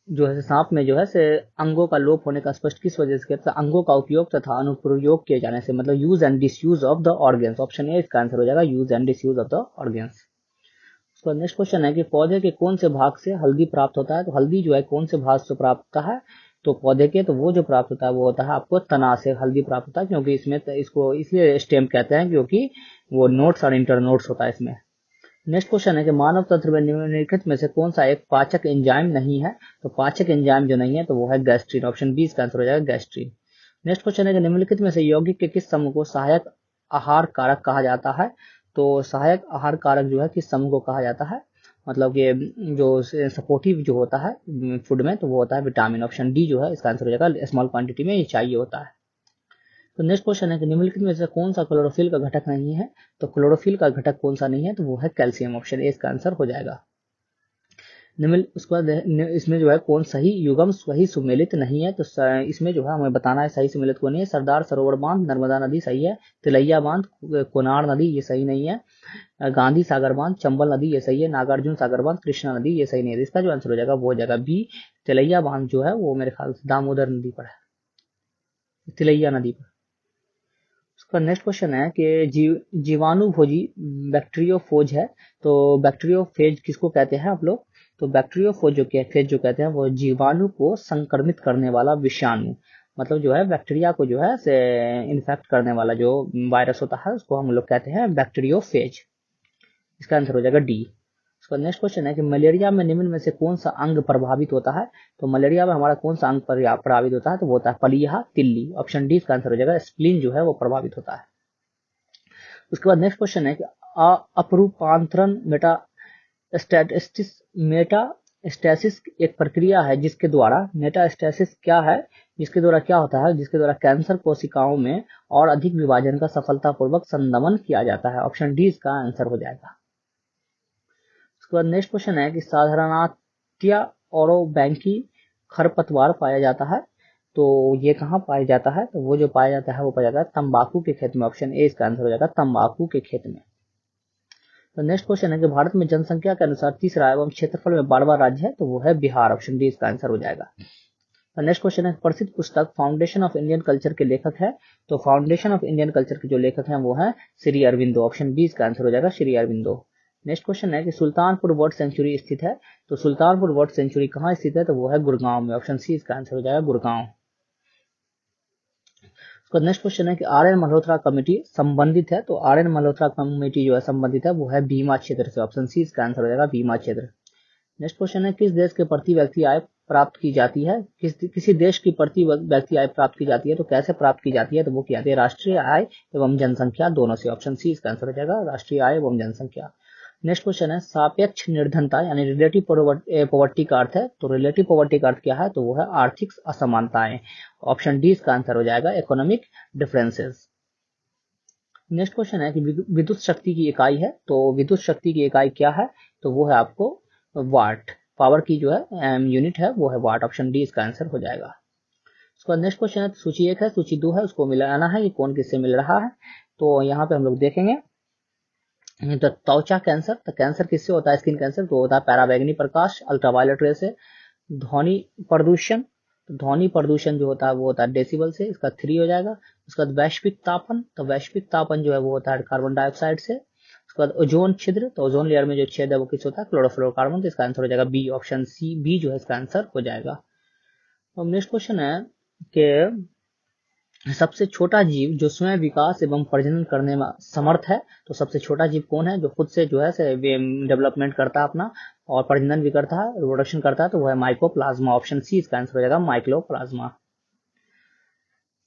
जो है सांप में जो है से अंगों का लोप होने का स्पष्ट किस वजह से किया, अंगों का उपयोग तथा अनुप्रयोग किए जाने से, मतलब use and disuse of the organs. Option A इसका आंसर हो जाएगा use and disuse of the organs. तो नेक्स्ट क्वेश्चन है कि पौधे के कौन से भाग से हल्दी प्राप्त होता है, तो हल्दी जो है कौन से भाग से प्राप्त होता है, तो पौधे के तो वो जो प्राप्त होता है वो होता है आपको तना से हल्दी प्राप्त होता है, क्योंकि इसमें इसको इसलिए स्टेम कहते हैं क्योंकि वो नोट्स और इंटर नोट्स होता है इसमें। नेक्स्ट क्वेश्चन है कि मानव तंत्र में निम्नलिखित में से कौन सा एक पाचक एंजाइम नहीं है, तो पाचक एंजाइम जो नहीं है तो वो है गैस्ट्रीन। ऑप्शन बी इसका आंसर हो जाएगा गैस्ट्रीन। नेक्स्ट क्वेश्चन है कि निम्नलिखित में से यौगिक के किस समूह को सहायक आहार कारक कहा जाता है, तो सहायक आहार कारक जो है किस समूह को कहा जाता है, मतलब कि जो सपोर्टिव जो होता है फूड में तो वो होता है विटामिन। ऑप्शन डी जो है इसका आंसर हो जाएगा स्मॉल क्वांटिटी में ये चाहिए होता है। तो नेक्स्ट क्वेश्चन है कि निम्नलिखित में से कौन सा क्लोरोफिल का घटक नहीं है, तो क्लोरोफिल का घटक कौन सा नहीं है, तो वो है कैल्शियम। ऑप्शन ए इसका आंसर हो जाएगा। उसके बाद इसमें जो है कौन सही युगम सही सुमेलित नहीं है, तो इसमें जो है हमें बताना है सही सुमेलित कौन है। सरदार सरोवर बांध नर्मदा नदी सही है, तिलैया बांध कोनार नदी ये सही नहीं है, गांधी सागर बांध चंबल नदी ये सही है, नागार्जुन सागर बांध कृष्णा नदी ये सही नहीं है। इसका जो आंसर हो जाएगा वो हो जाएगा बी तिलैया बांध जो है वो मेरे ख्याल से दामोदर नदी पर है, तिलैया नदी पर। उसका नेक्स्ट क्वेश्चन है कि जीवाणुभोजी बैक्टीरियोफेज है, तो बैक्टीरियोफेज किसको कहते हैं आप लोग, तो बैक्टीरियोफेज जो कहते हैं वो जीवाणु को संक्रमित करने वाला विषाणु, मतलब जो है बैक्टीरिया को जो है से इन्फेक्ट करने वाला जो वायरस होता है उसको हम लोग कहते हैं बैक्टीरियोफेज। इसका आंसर हो जाएगा डी। उसका नेक्स्ट क्वेश्चन है कि मलेरिया में निम्न में से कौन सा अंग प्रभावित होता है, तो मलेरिया में हमारा कौन सा अंग प्रभावित होता है, तो वो होता है पलिया तिल्ली। ऑप्शन डी इसका आंसर हो जाएगा स्प्लीन जो है वो प्रभावित होता है। उसके बाद नेक्स्ट क्वेश्चन है कि अपरूपांतरण मेटास्टेसिस एक प्रक्रिया है जिसके द्वारा मेटास्टेसिस क्या है, जिसके द्वारा क्या होता है, जिसके द्वारा कैंसर कोशिकाओं में और अधिक विभाजन का सफलतापूर्वक संदमन किया जाता है। ऑप्शन डी इसका आंसर हो जाएगा। उसके बाद नेक्स्ट क्वेश्चन है कि साधारणतया औरोबैंकी खरपतवार पाया जाता है, तो ये कहाँ पाया जाता है, तो वो जो पाया जाता है वो पाया जाता है तंबाकू के खेत में। ऑप्शन ए इसका आंसर हो जाएगा तंबाकू के खेत में। तो नेक्स्ट क्वेश्चन है कि भारत में जनसंख्या के अनुसार तीसरा एवं क्षेत्रफल में 12वां राज्य है, तो वो है बिहार। ऑप्शन डी इसका आंसर हो जाएगा। तो नेक्स्ट क्वेश्चन है प्रसिद्ध पुस्तक फाउंडेशन ऑफ इंडियन कल्चर के लेखक है, तो फाउंडेशन ऑफ इंडियन कल्चर के जो लेखक हैं वो है श्री अरविंदो। ऑप्शन बी इसका आंसर हो जाएगा श्री अरविंदो। नेक्स्ट क्वेश्चन है कि सुल्तानपुर बर्ड सेंचुरी स्थित है, तो सुल्तानपुर बर्ड सेंचुरी कहाँ स्थित है, तो वो है गुड़गांव में। ऑप्शन सी इसका आंसर हो जाएगा गुड़गांव। नेक्स्ट क्वेश्चन है कि आर एन मल्होत्रा कमेटी संबंधित है, तो आर एन मल्होत्रा कमेटी जो है संबंधित है वो है बीमा क्षेत्र से। ऑप्शन सी इसका आंसर हो जाएगा बीमा क्षेत्र। नेक्स्ट क्वेश्चन है किस देश के प्रति व्यक्ति आय प्राप्त की जाती है, किसी देश की प्रति व्यक्ति आय प्राप्त की जाती है तो कैसे प्राप्त की जाती है, तो वो की जाती है राष्ट्रीय आय एवं जनसंख्या दोनों से। ऑप्शन सी इसका आंसर हो जाएगा, राष्ट्रीय आय एवं जनसंख्या। नेक्स्ट क्वेश्चन है सापेक्ष निर्धनता यानी रिलेटिव पॉवर्टी का अर्थ है, तो रिलेटिव पॉवर्टी का अर्थ क्या है, तो वो है आर्थिक असमानताएं। ऑप्शन डी इसका आंसर हो जाएगा, इकोनॉमिक डिफरेंसेस। नेक्स्ट क्वेश्चन है कि विद्युत शक्ति की इकाई है, तो विद्युत शक्ति की इकाई क्या है, तो वो है आपको वाट। पावर की जो है यूनिट है वो है वाट। ऑप्शन डी इसका आंसर हो जाएगा। उसके बाद नेक्स्ट क्वेश्चन है सूची 1 है, सूची 2 है, उसको मिलाना है कि कौन किससे मिल रहा है। तो यहाँ पे हम लोग देखेंगे तो त्वचा कैंसर, तो कैंसर किससे होता है, स्किन कैंसर, तो होता है पैराबैंगनी प्रकाश अल्ट्रावायलेट रे से। ध्वनि प्रदूषण, तो ध्वनि प्रदूषण जो होता है वो होता है डेसिबल से, इसका 3 हो जाएगा। उसके बाद वैश्विक तापन, तो वैश्विक तापन जो है वो होता है कार्बन डाइऑक्साइड से। उसके बाद ओजोन छिद्र, तो ओजोन लेयर में जो छेद है वो किस होता है, क्लोरोफ्लोरोकार्बन, तो इसका आंसर हो जाएगा बी। ऑप्शन सी बी जो है इसका आंसर हो जाएगा। अब नेक्स्ट क्वेश्चन है कि सबसे छोटा जीव जो स्वयं विकास एवं प्रजनन करने में समर्थ है, तो सबसे छोटा जीव कौन है जो खुद से जो है डेवलपमेंट करता है अपना और प्रजनन भी करता है, रिप्रोडक्शन करता है, तो वो है माइकोप्लाज्मा। ऑप्शन सी इसका आंसर हो जाएगा, माइक्रोप्लाज्मा।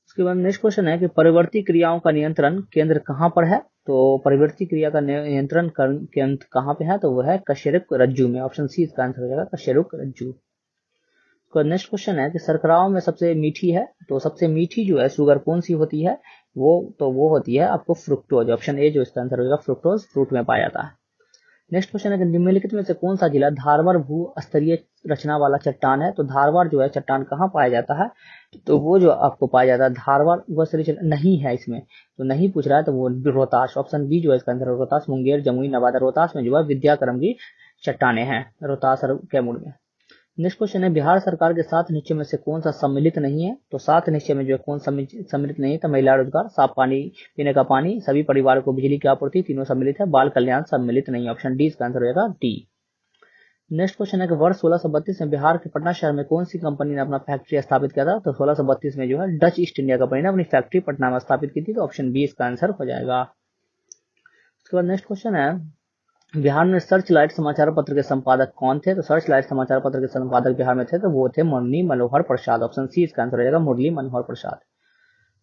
उसके बाद नेक्स्ट क्वेश्चन है कि परिवर्ती क्रियाओं का नियंत्रण केंद्र कहाँ पर है, तो परिवर्ती क्रिया का नियंत्रण केंद्र कहाँ पे है, तो वो है कशेरुक रज्जु में। ऑप्शन सी इसका आंसर हो जाएगा, कशेरुक रज्जु। नेक्स्ट क्वेश्चन है कि शर्कराओं में सबसे मीठी है, तो सबसे मीठी जो है शुगर कौन सी होती है, वो होती है आपको फ्रुक्टोज। ऑप्शन ए जो इसका आंसर होगा फ्रुक्टोज, फ्रूट में पाया जाता है। नेक्स्ट क्वेश्चन है कि निम्नलिखित में से कौन सा जिला धारवाड़ भू स्तरीय रचना वाला चट्टान है, तो धारवाड़ जो है चट्टान कहाँ पाया जाता है, तो वो जो आपको पाया जाता है धारवाड़ भू स्तरीय नहीं है इसमें, तो नहीं पूछ रहा है, तो वो रोहतास। ऑप्शन बी जो है इसका आंसर रोहतास, मुंगेर, जमुई, नवादा। रोहतास में जो है विद्याक्रम की चट्टाने हैं, रोहतास और कैमूर में। नेक्स्ट क्वेश्चन है बिहार सरकार के 7 निश्चय में से कौन सा सम्मिलित नहीं है, तो 7 निश्चय में जो है कौन सम्मिलित नहीं है, तो महिला रोजगार, साफ पानी पीने का पानी, सभी परिवारों को बिजली की आपूर्ति, तीनों सम्मिलित है। बाल कल्याण सम्मिलित नहीं है। ऑप्शन डी इसका आंसर हो जाएगा, डी। नेक्स्ट क्वेश्चन है कि वर्ष 1632 में बिहार के पटना शहर में कौन सी कंपनी ने अपना फैक्ट्री स्थापित किया था, तो 1632 में जो है डच ईस्ट इंडिया कंपनी ने अपनी फैक्ट्री पटना में स्थापित की थी, तो ऑप्शन बी इसका आंसर हो जाएगा। उसके बाद नेक्स्ट क्वेश्चन है बिहार में सर्च लाइट समाचार पत्र के संपादक कौन थे, तो सर्च लाइट समाचार पत्र के संपादक बिहार में थे, तो वो थे मुरली मनोहर प्रसाद। ऑप्शन सी इसका आंसर हो जाएगा, मुरली मनोहर प्रसाद।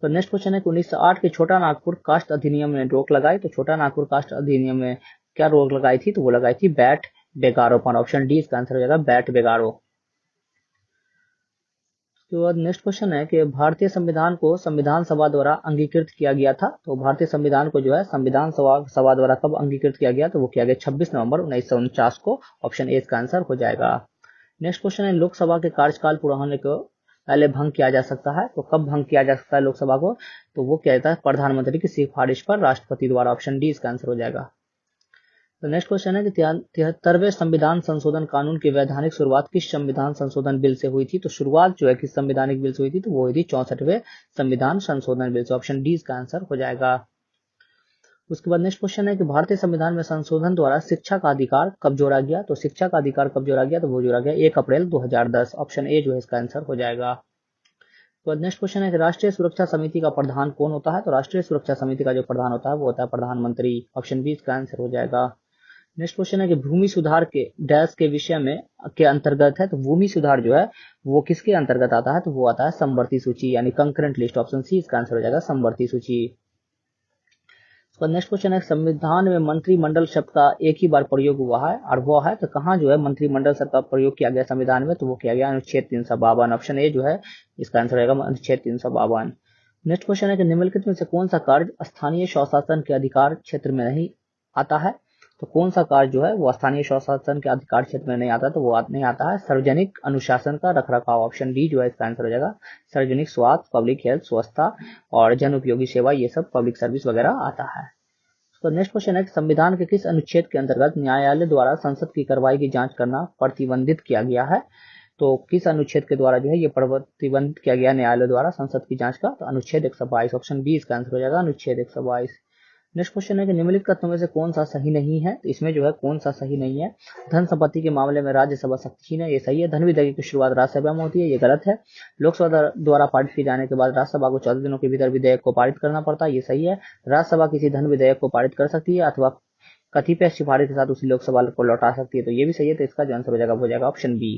तो नेक्स्ट क्वेश्चन है कि 1908 के छोटा नागपुर कास्ट अधिनियम में रोक लगाई, तो छोटा नागपुर कास्ट अधिनियम में क्या रोक लगाई थी, तो वो लगाई थी बैट बेगारों पर। ऑप्शन डी इसका आंसर हो जाएगा, बैट बेगारो। उसके बाद नेक्स्ट क्वेश्चन है कि भारतीय संविधान को संविधान सभा द्वारा अंगीकृत किया गया था, तो भारतीय संविधान को जो है संविधान सभा द्वारा कब अंगीकृत किया गया, तो वो किया गया 26 नवंबर 1949 को। ऑप्शन ए इसका आंसर हो जाएगा। नेक्स्ट क्वेश्चन है लोकसभा के कार्यकाल पूरा होने को पहले भंग किया जा सकता है, तो कब भंग किया जा सकता है लोकसभा को, तो वो किया जाता है प्रधानमंत्री की सिफारिश पर राष्ट्रपति द्वारा। ऑप्शन डी इसका आंसर हो जाएगा। तो नेक्स्ट क्वेश्चन है कि 73वें संविधान संशोधन कानून की वैधानिक शुरुआत किस संविधान संशोधन बिल से हुई थी, तो शुरुआत जो है किस संवैधानिक बिल से हुई थी, तो वो हुई थी 64वें संविधान संशोधन बिल से। ऑप्शन डी इसका आंसर हो जाएगा। उसके बाद नेक्स्ट क्वेश्चन है कि भारतीय संविधान में संशोधन द्वारा शिक्षा का अधिकार कब जोड़ा गया, तो शिक्षा का अधिकार कब जोड़ा गया, तो वो जोड़ा गया 1 अप्रैल 2010। ऑप्शन ए जो है इसका आंसर हो जाएगा। तो नेक्स्ट क्वेश्चन है कि राष्ट्रीय सुरक्षा समिति का प्रधान कौन होता है, तो राष्ट्रीय सुरक्षा समिति का जो प्रधान होता है वो होता है प्रधानमंत्री। ऑप्शन बी इसका आंसर हो जाएगा। नेक्स्ट क्वेश्चन है कि भूमि सुधार के डैश के विषय में के अंतर्गत है, तो भूमि सुधार जो है वो किसके अंतर्गत आता है, तो वो आता है समवर्ती सूची यानी कंकरेंट लिस्ट। ऑप्शन सी इसका आंसर हो जाएगा, समवर्ती सूची। उसका नेक्स्ट क्वेश्चन है संविधान में मंत्रिमंडल शब्द का एक ही बार प्रयोग हुआ है और वो है, तो कहाँ जो है मंत्रिमंडल शब्द का प्रयोग किया गया संविधान में, तो वो किया गया अनुच्छेद 352। ऑप्शन ए जो है इसका आंसर रहेगा अनुच्छेद 352। नेक्स्ट क्वेश्चन है कि निम्नलिखित में से कौन सा कार्य स्थानीय स्वशासन के अधिकार क्षेत्र में नहीं आता है, तो कौन सा कार्य जो है वो स्थानीय स्वशासन के अधिकार क्षेत्र में नहीं आता, तो वो नहीं आता है सार्वजनिक अनुशासन का रखरखाव। ऑप्शन डी जो है इसका आंसर हो जाएगा, सार्वजनिक स्वास्थ्य, पब्लिक हेल्थ, स्वच्छता और जन उपयोगी सेवा, ये सब पब्लिक सर्विस वगैरह आता है। तो नेक्स्ट क्वेश्चन है कि संविधान के किस अनुच्छेद के अंतर्गत न्यायालय द्वारा संसद की कार्रवाई की जांच करना प्रतिबंधित किया गया है, तो किस अनुच्छेद के द्वारा जो है ये प्रतिबंधित किया गया न्यायालय द्वारा संसद की जांच का, तो अनुच्छेद 122। ऑप्शन बी इसका आंसर हो जाएगा, अनुच्छेद 122। नेक्स्ट क्वेश्चन है कि निम्नलिखित कथनों में से कौन सा सही नहीं है, तो इसमें जो है कौन सा सही नहीं है। धन संपत्ति के मामले में राज्यसभा शक्तिहीन है, ये सही है। धन विधेयक की शुरुआत राज्यसभा में होती है, ये गलत है। लोकसभा द्वारा पारित किए जाने के बाद राज्यसभा को 14 दिनों के भीतर विधेयक को पारित करना पड़ता है, ये सही है। राज्यसभा किसी धन विधेयक को पारित कर सकती है अथवा कतिपय सिफारिश के साथ उसी लोकसभा को लौटा सकती है, तो ये भी सही है। तो इसका जो आंसर हो जाएगा वो हो जाएगा ऑप्शन बी।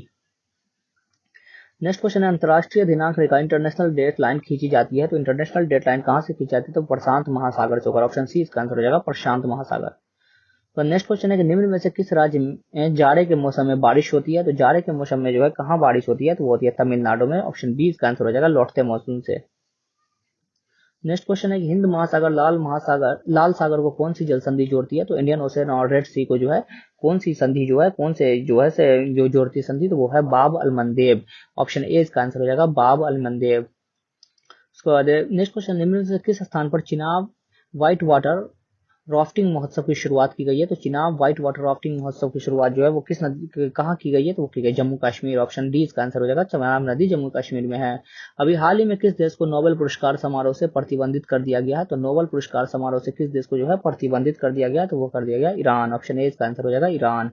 नेक्स्ट क्वेश्चन है, अंतरराष्ट्रीय दिनांक रेखा इंटरनेशनल डेट लाइन खींची जाती है, तो इंटरनेशनल डेट लाइन कहाँ से खींची जाती है, तो प्रशांत महासागर से होकर, ऑप्शन सी इसका आंसर हो जाएगा प्रशांत महासागर। तो नेक्स्ट क्वेश्चन है कि निम्न में से किस राज्य में जाड़े के मौसम में बारिश होती है, तो जाड़े के मौसम में जो है कहाँ बारिश होती है, तो वो होती है तमिलनाडु में, ऑप्शन बी इसका आंसर हो जाएगा लौटते मौसम से। नेक्स्ट क्वेश्चन है कि हिंद महासागर लाल सागर को कौन सी जल संधि जोड़ती है, तो इंडियन ओशन और रेड सी को जो है कौन सी संधि जो है कौन से जो है से जो जोड़ती संधि, तो वो है बाब अल मंदेब, ऑप्शन ए इसका आंसर हो जाएगा बाब अल मंदेब। उसके बाद नेक्स्ट क्वेश्चन, निम्न में से किस स्थान पर चिनाब व्हाइट वाटर राफ्टिंग महोत्सव की शुरुआत की गई है, तो चिनाब व्हाइट वाटर राफ्टिंग महोत्सव की शुरुआत जो है वो किस नदी कहाँ की गई है, तो वो की गई जम्मू कश्मीर, ऑप्शन डी इसका आंसर हो जाएगा चनाब नदी जम्मू कश्मीर में है। अभी हाल ही में किस देश को नोबेल पुरस्कार समारोह से प्रतिबंधित कर दिया गया है, तो नोबेल पुरस्कार समारोह से किस देश को जो है प्रतिबंधित कर दिया गया, तो वो कर दिया गया ईरान, ऑप्शन ए इसका आंसर हो जाएगा ईरान।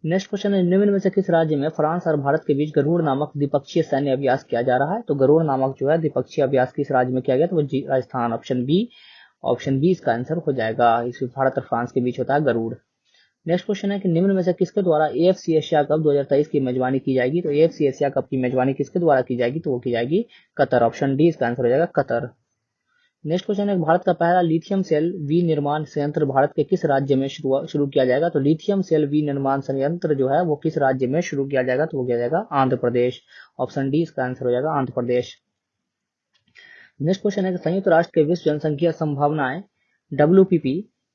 नेक्स्ट क्वेश्चन है, निम्न में से किस राज्य में फ्रांस और भारत के बीच गरुड़ नामक द्विपक्षीय सैन्य अभ्यास किया जा रहा है, तो गरुड़ नामक जो है द्विपक्षीय अभ्यास किस राज्य में किया गया, तो वो राजस्थान, ऑप्शन बी इसका आंसर हो जाएगा। इसमें भारत और फ्रांस के बीच होता है गरुड़। नेक्स्ट क्वेश्चन है कि निम्न में से किसके द्वारा एएफसी एशिया कप 2023 की मेजबानी की जाएगी, तो एएफसी एशिया कप की मेजबानी किसके द्वारा की जाएगी, तो वो की जाएगी कतर, ऑप्शन डी इसका आंसर हो जाएगा कतर। नेक्स्ट क्वेश्चन है, भारत का पहला लिथियम सेल विनिर्माण संयंत्र भारत के किस राज्य में शुरू किया जाएगा, तो लिथियम सेल विनिर्माण संयंत्र जो है वो किस राज्य में शुरू किया जाएगा, तो वो किया जाएगा आंध्र प्रदेश, ऑप्शन डी इसका आंसर हो जाएगा आंध्र प्रदेश। नेक्स्ट क्वेश्चन है कि संयुक्त राष्ट्र के विश्व जनसंख्या संभावनाएं WPP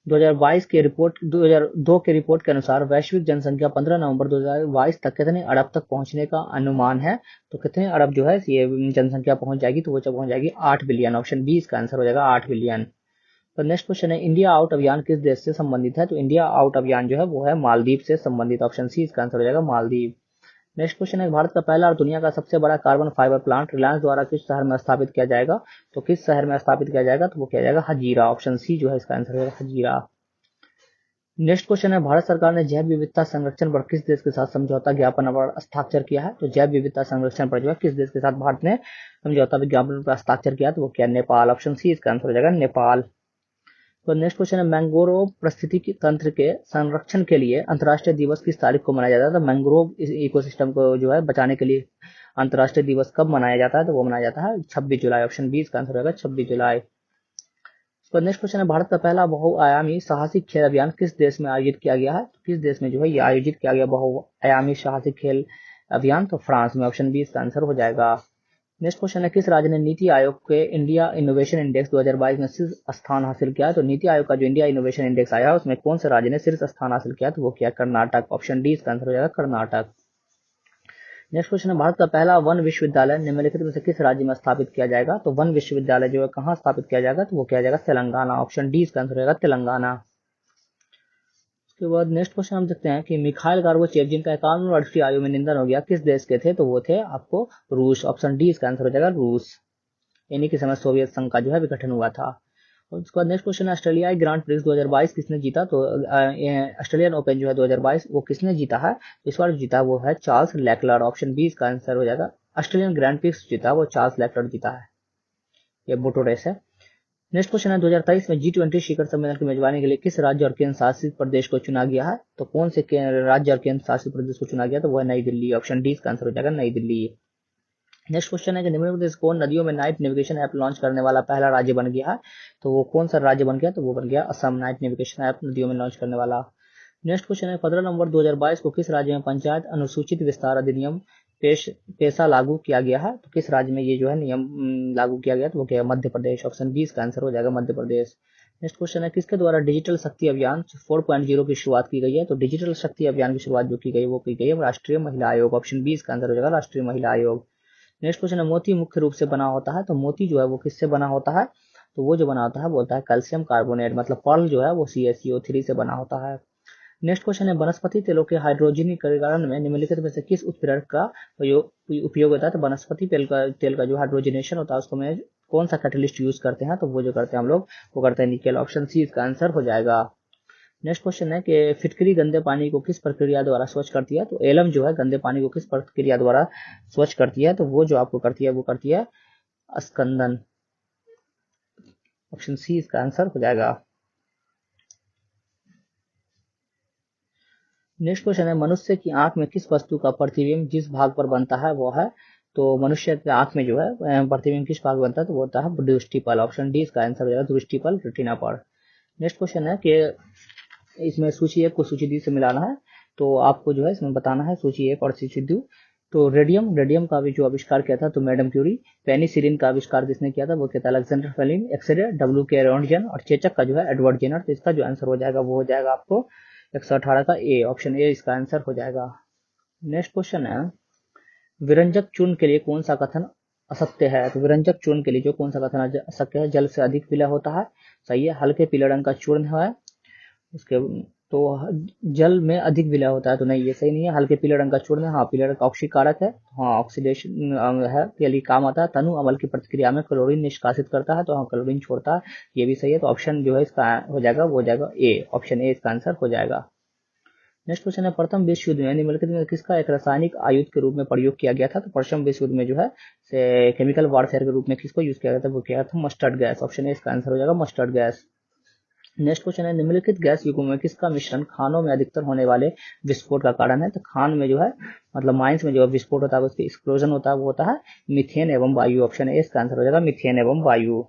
2002 के रिपोर्ट के अनुसार वैश्विक जनसंख्या 15 नवंबर 2022 तक कितने अरब तक पहुंचने का अनुमान है, तो कितने अरब जो है ये जनसंख्या पहुंच जाएगी, तो वो पहुंच जाएगी 8 बिलियन, ऑप्शन बी इसका आंसर हो जाएगा 8 बिलियन। तो नेक्स्ट क्वेश्चन है, इंडिया आउट अभियान किस देश से संबंधित है, तो इंडिया आउट अभियान जो है वो है मालदीव से संबंधित, ऑप्शन सी इसका आंसर हो जाएगा मालदीव। नेक्स्ट क्वेश्चन है, भारत का पहला और दुनिया का सबसे बड़ा कार्बन फाइबर प्लांट रिलायंस द्वारा किस शहर में स्थापित किया जाएगा, तो किस शहर में स्थापित किया जाएगा, तो वो किया जाएगा हजीरा, ऑप्शन सी जो है इसका आंसर है हजीरा। नेक्स्ट क्वेश्चन है, भारत सरकार ने जैव विविधता संरक्षण पर किस देश के साथ समझौता ज्ञापन पर हस्ताक्षर किया है, तो जैव विविधता संरक्षण पर जो है किस देश के साथ भारत ने समझौता विज्ञापन पर हस्ताक्षर किया, तो वो क्या नेपाल, ऑप्शन सी इसका आंसर हो जाएगा नेपाल। तो नेक्स्ट क्वेश्चन है, मैंग्रोव पारिस्थितिकी तंत्र के संरक्षण के लिए अंतर्राष्ट्रीय दिवस किस तारीख को मनाया जाता है, तो मैंग्रोव इकोसिस्टम को जो है बचाने के लिए अंतर्राष्ट्रीय दिवस कब मनाया जाता है, तो वो मनाया जाता है 26 जुलाई, ऑप्शन बी इसका आंसर होगा 26 जुलाई। तो नेक्स्ट क्वेश्चन है, भारत का पहला बहुआयामी साहसिक खेल अभियान किस देश में आयोजित किया गया है, तो किस देश में जो है ये आयोजित किया गया बहुआयामी साहसिक खेल अभियान, तो फ्रांस में, ऑप्शन बी इसका आंसर हो जाएगा। नेक्स्ट क्वेश्चन है, किस राज्य ने नीति आयोग के इंडिया इनोवेशन इंडेक्स 2022 में शीर्ष स्थान हासिल किया है, तो नीति आयोग का जो इंडिया इनोवेशन इंडेक्स आया है उसमें कौन से राज्य ने शीर्ष स्थान हासिल किया, तो वो किया कर्नाटक, ऑप्शन डी इसका आंसर हो जाएगा कर्नाटक। नेक्स्ट क्वेश्चन है, भारत का पहला वन विश्वविद्यालय निम्नलिखित में से किस राज्य में स्थापित किया जाएगा, तो वन विश्वविद्यालय जो है कहाँ स्थापित किया जाएगा, तो वो किया जाएगा तेलंगाना, ऑप्शन डी इसका आंसर हो जाएगा तेलंगाना। उसके बाद नेक्स्ट क्वेश्चन हम देखते हैं कि मिखाइल गोर्बाचेव जिनका 51 वर्षीय आयु में निधन हो गया किस देश के थे, तो वो थे आपको रूस, ऑप्शन डी इसका आंसर हो जाएगा रूस। इन्हीं के समय सोवियत संघ का जो है विघटन हुआ था। और उसके बाद नेक्स्ट क्वेश्चन है, ऑस्ट्रेलियाई ग्रांड प्रिक्स 2022 किसने जीता, तो ऑस्ट्रेलियन ओपन जो है 2022 वो किसने जीता है, इस बार जीता वो है चार्ल्स लेक्लर, ऑप्शन बी इसका आंसर हो जाएगा। ऑस्ट्रेलियन ग्रांड प्रिक्स जीता वो चार्ल्स लेक्लर जीता है, ये मोटो रेस है। नेक्स्ट क्वेश्चन है, 2023 में G20 शिखर सम्मेलन की मेजबानी के लिए किस राज्य और केंद्र शासित प्रदेश को चुना गया है, तो कौन से राज्य और केंद्र शासित प्रदेश को चुना गया, तो वो है नई दिल्ली, ऑप्शन डी इसका आंसर हो जाएगा नई दिल्ली। नेक्स्ट क्वेश्चन है कि निम्नलिखित में से कौन नदियों में नाइट नेविगेशन ऐप लॉन्च करने वाला पहला राज्य बन गया है, तो वो कौन सा राज्य बन गया, तो वो बन गया असम, नाइट नेविगेशन ऐप नदियों में लॉन्च करने वाला। नेक्स्ट क्वेश्चन है, 15 नवंबर 2022 को किस राज्य में पंचायत अनुसूचित विस्तार अधिनियम पेशा लागू किया गया है, तो किस राज्य में ये जो है नियम लागू किया गया, तो वो क्या है मध्य प्रदेश, ऑप्शन बी इसका आंसर हो जाएगा मध्य प्रदेश। नेक्स्ट क्वेश्चन है, किसके द्वारा डिजिटल शक्ति अभियान 4.0 की शुरुआत की गई है, तो डिजिटल शक्ति अभियान की शुरुआत जो की गई वो की गई है राष्ट्रीय महिला आयोग, ऑप्शन बी इसका आंसर हो जाएगा राष्ट्रीय महिला आयोग। नेक्स्ट क्वेश्चन है, मोती मुख्य रूप से बना होता है, तो मोती जो है वो किससे बना होता है, तो वो जो बना होता है बोलता है कैल्शियम कार्बोनेट, मतलब पर्ल जो है वो CaCO3 से बना होता है। नेक्स्ट क्वेश्चन है, वनस्पति तेलों के हाइड्रोजनीकरण में निम्नलिखित में से किस उत्प्रेरक का उपयोग होता है, तो वनस्पति तेल का जो हाइड्रोजनेशन होता है उसको में कौन सा कैटलिस्ट यूज करते हैं, तो वो जो करते हैं हम लोग वो करते हैं निकेल, ऑप्शन सी इसका आंसर हो जाएगा। नेक्स्ट क्वेश्चन है कि फिटकरी गंदे पानी को किस प्रक्रिया द्वारा स्वच्छ करती है, तो एलम जो है गंदे पानी को किस प्रक्रिया द्वारा स्वच्छ करती है, तो वो जो आपको करती है वो करती है अस्कंदन, ऑप्शन सी इसका आंसर हो जाएगा। नेक्स्ट क्वेश्चन है, मनुष्य की आंख में किस वस्तु का प्रतिबिंब जिस भाग पर बनता है वो है, तो मनुष्य की आंख में जो है प्रतिबिंब किस भाग बनता है, तो वो होता है दृष्टिपल। ऑप्शन डी इसका आंसर हो जाएगा, दृष्टिपल, रेटिना पर। नेक्स्ट क्वेश्चन है कि इसमें सूची 1 को सूची 2 से मिलाना है, तो आपको जो है इसमें बताना है सूची 1 और सूची 2। तो रेडियम का भी जो आविष्कार किया था तो मैडम क्यूरी। पेनिसिलिन का आविष्कार जिसने किया था वो किया था अलेक्जेंडर फ्लेमिंग। एक्सरे डब्ल्यू के रोंटगन। और चेचक का जो है एडवर्ड जेनर। तो इसका जो आंसर हो जाएगा वो हो जाएगा आपको 118 का ए, ऑप्शन ए इसका आंसर हो जाएगा। नेक्स्ट क्वेश्चन है, विरंजक चूर्ण के लिए कौन सा कथन असत्य है, तो विरंजक चूर्ण के लिए जो कौन सा कथन असत्य है, जल से अधिक पीला होता है, सही है। हल्के पीले रंग का चूर्ण है उसके, तो जल में अधिक विलय होता है, तो नहीं ये सही नहीं है। हल्के पीले रंग का चूर्ण है, हाँ पीले रंग ऑक्सीकारक है, हाँ ऑक्सीडेशन है के लिए काम आता है। तनु अम्ल की प्रतिक्रिया में क्लोरीन निष्कासित करता है, तो हाँ क्लोरीन छोड़ता है, ये भी सही है। तो ऑप्शन जो है इसका हो जाएगा वो हो जाएगा ए, ऑप्शन ए इसका आंसर हो जाएगा। नेक्स्ट क्वेश्चन है, प्रथम विश्व युद्ध में निम्नलिखित में किसका एक रासायनिक आयुध के रूप में प्रयोग किया गया था, तो प्रथम विश्व युद्ध में जो है से केमिकल वॉरफेयर के रूप में किसको यूज किया गया था, वो किया था मस्टर्ड गैस, ऑप्शन ए इसका आंसर हो जाएगा मस्टर्ड गैस। नेक्स्ट क्वेश्चन है, निम्नलिखित गैस युग्मों में किसका मिश्रण खानों में अधिकतर होने वाले विस्फोट का कारण है, तो खान में जो है मतलब माइंस में जो विस्फोट होता है उसकी एक्सप्लोजन होता है वो होता है मीथेन एवं वायु, ऑप्शन ए इसका आंसर हो जाएगा मीथेन एवं वायु।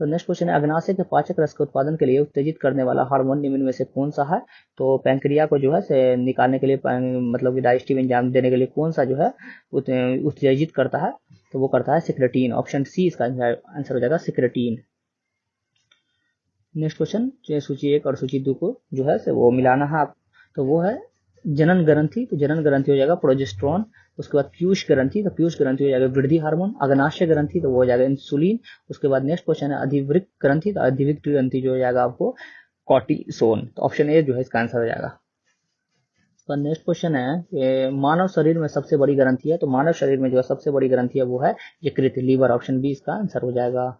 तो नेक्स्ट क्वेश्चन है, अग्नाशय के पाचक रस के उत्पादन के लिए उत्तेजित करने वाला हार्मोन निम्न में से कौन सा है, तो पैंक्रिया को जो है से निकालने के लिए मतलब कि डाइजेस्टिव एंजाइम देने के लिए कौन सा जो है उत्तेजित करता है, तो वो करता है सिक्रेटीन, ऑप्शन सी इसका आंसर हो जाएगा सिक्रेटीन। नेक्स्ट क्वेश्चन सूची 1 और सूची 2 को जो है से वो मिलाना है आप, तो वो है जनन ग्रंथि, तो जनन ग्रंथि हो जाएगा प्रोजेस्टेरोन। उसके बाद पीयूष ग्रंथि, तो पीयूष ग्रंथि हो जाएगा वृद्धि हार्मोन। अग्नाशय ग्रंथि तो वो हो जाएगा इंसुलिन। उसके बाद नेक्स्ट क्वेश्चन है अधिवृक्क ग्रंथि, तो अधिवृक्क ग्रंथि जो हो जाएगा आपको कॉर्टिसोन, तो ऑप्शन ए जो है इसका आंसर हो जाएगा। तो नेक्स्ट क्वेश्चन है कि मानव शरीर में सबसे बड़ी ग्रंथि है, तो मानव शरीर में जो सबसे बड़ी ग्रंथि है वो है यकृत, लीवर, ऑप्शन बी इसका आंसर हो जाएगा।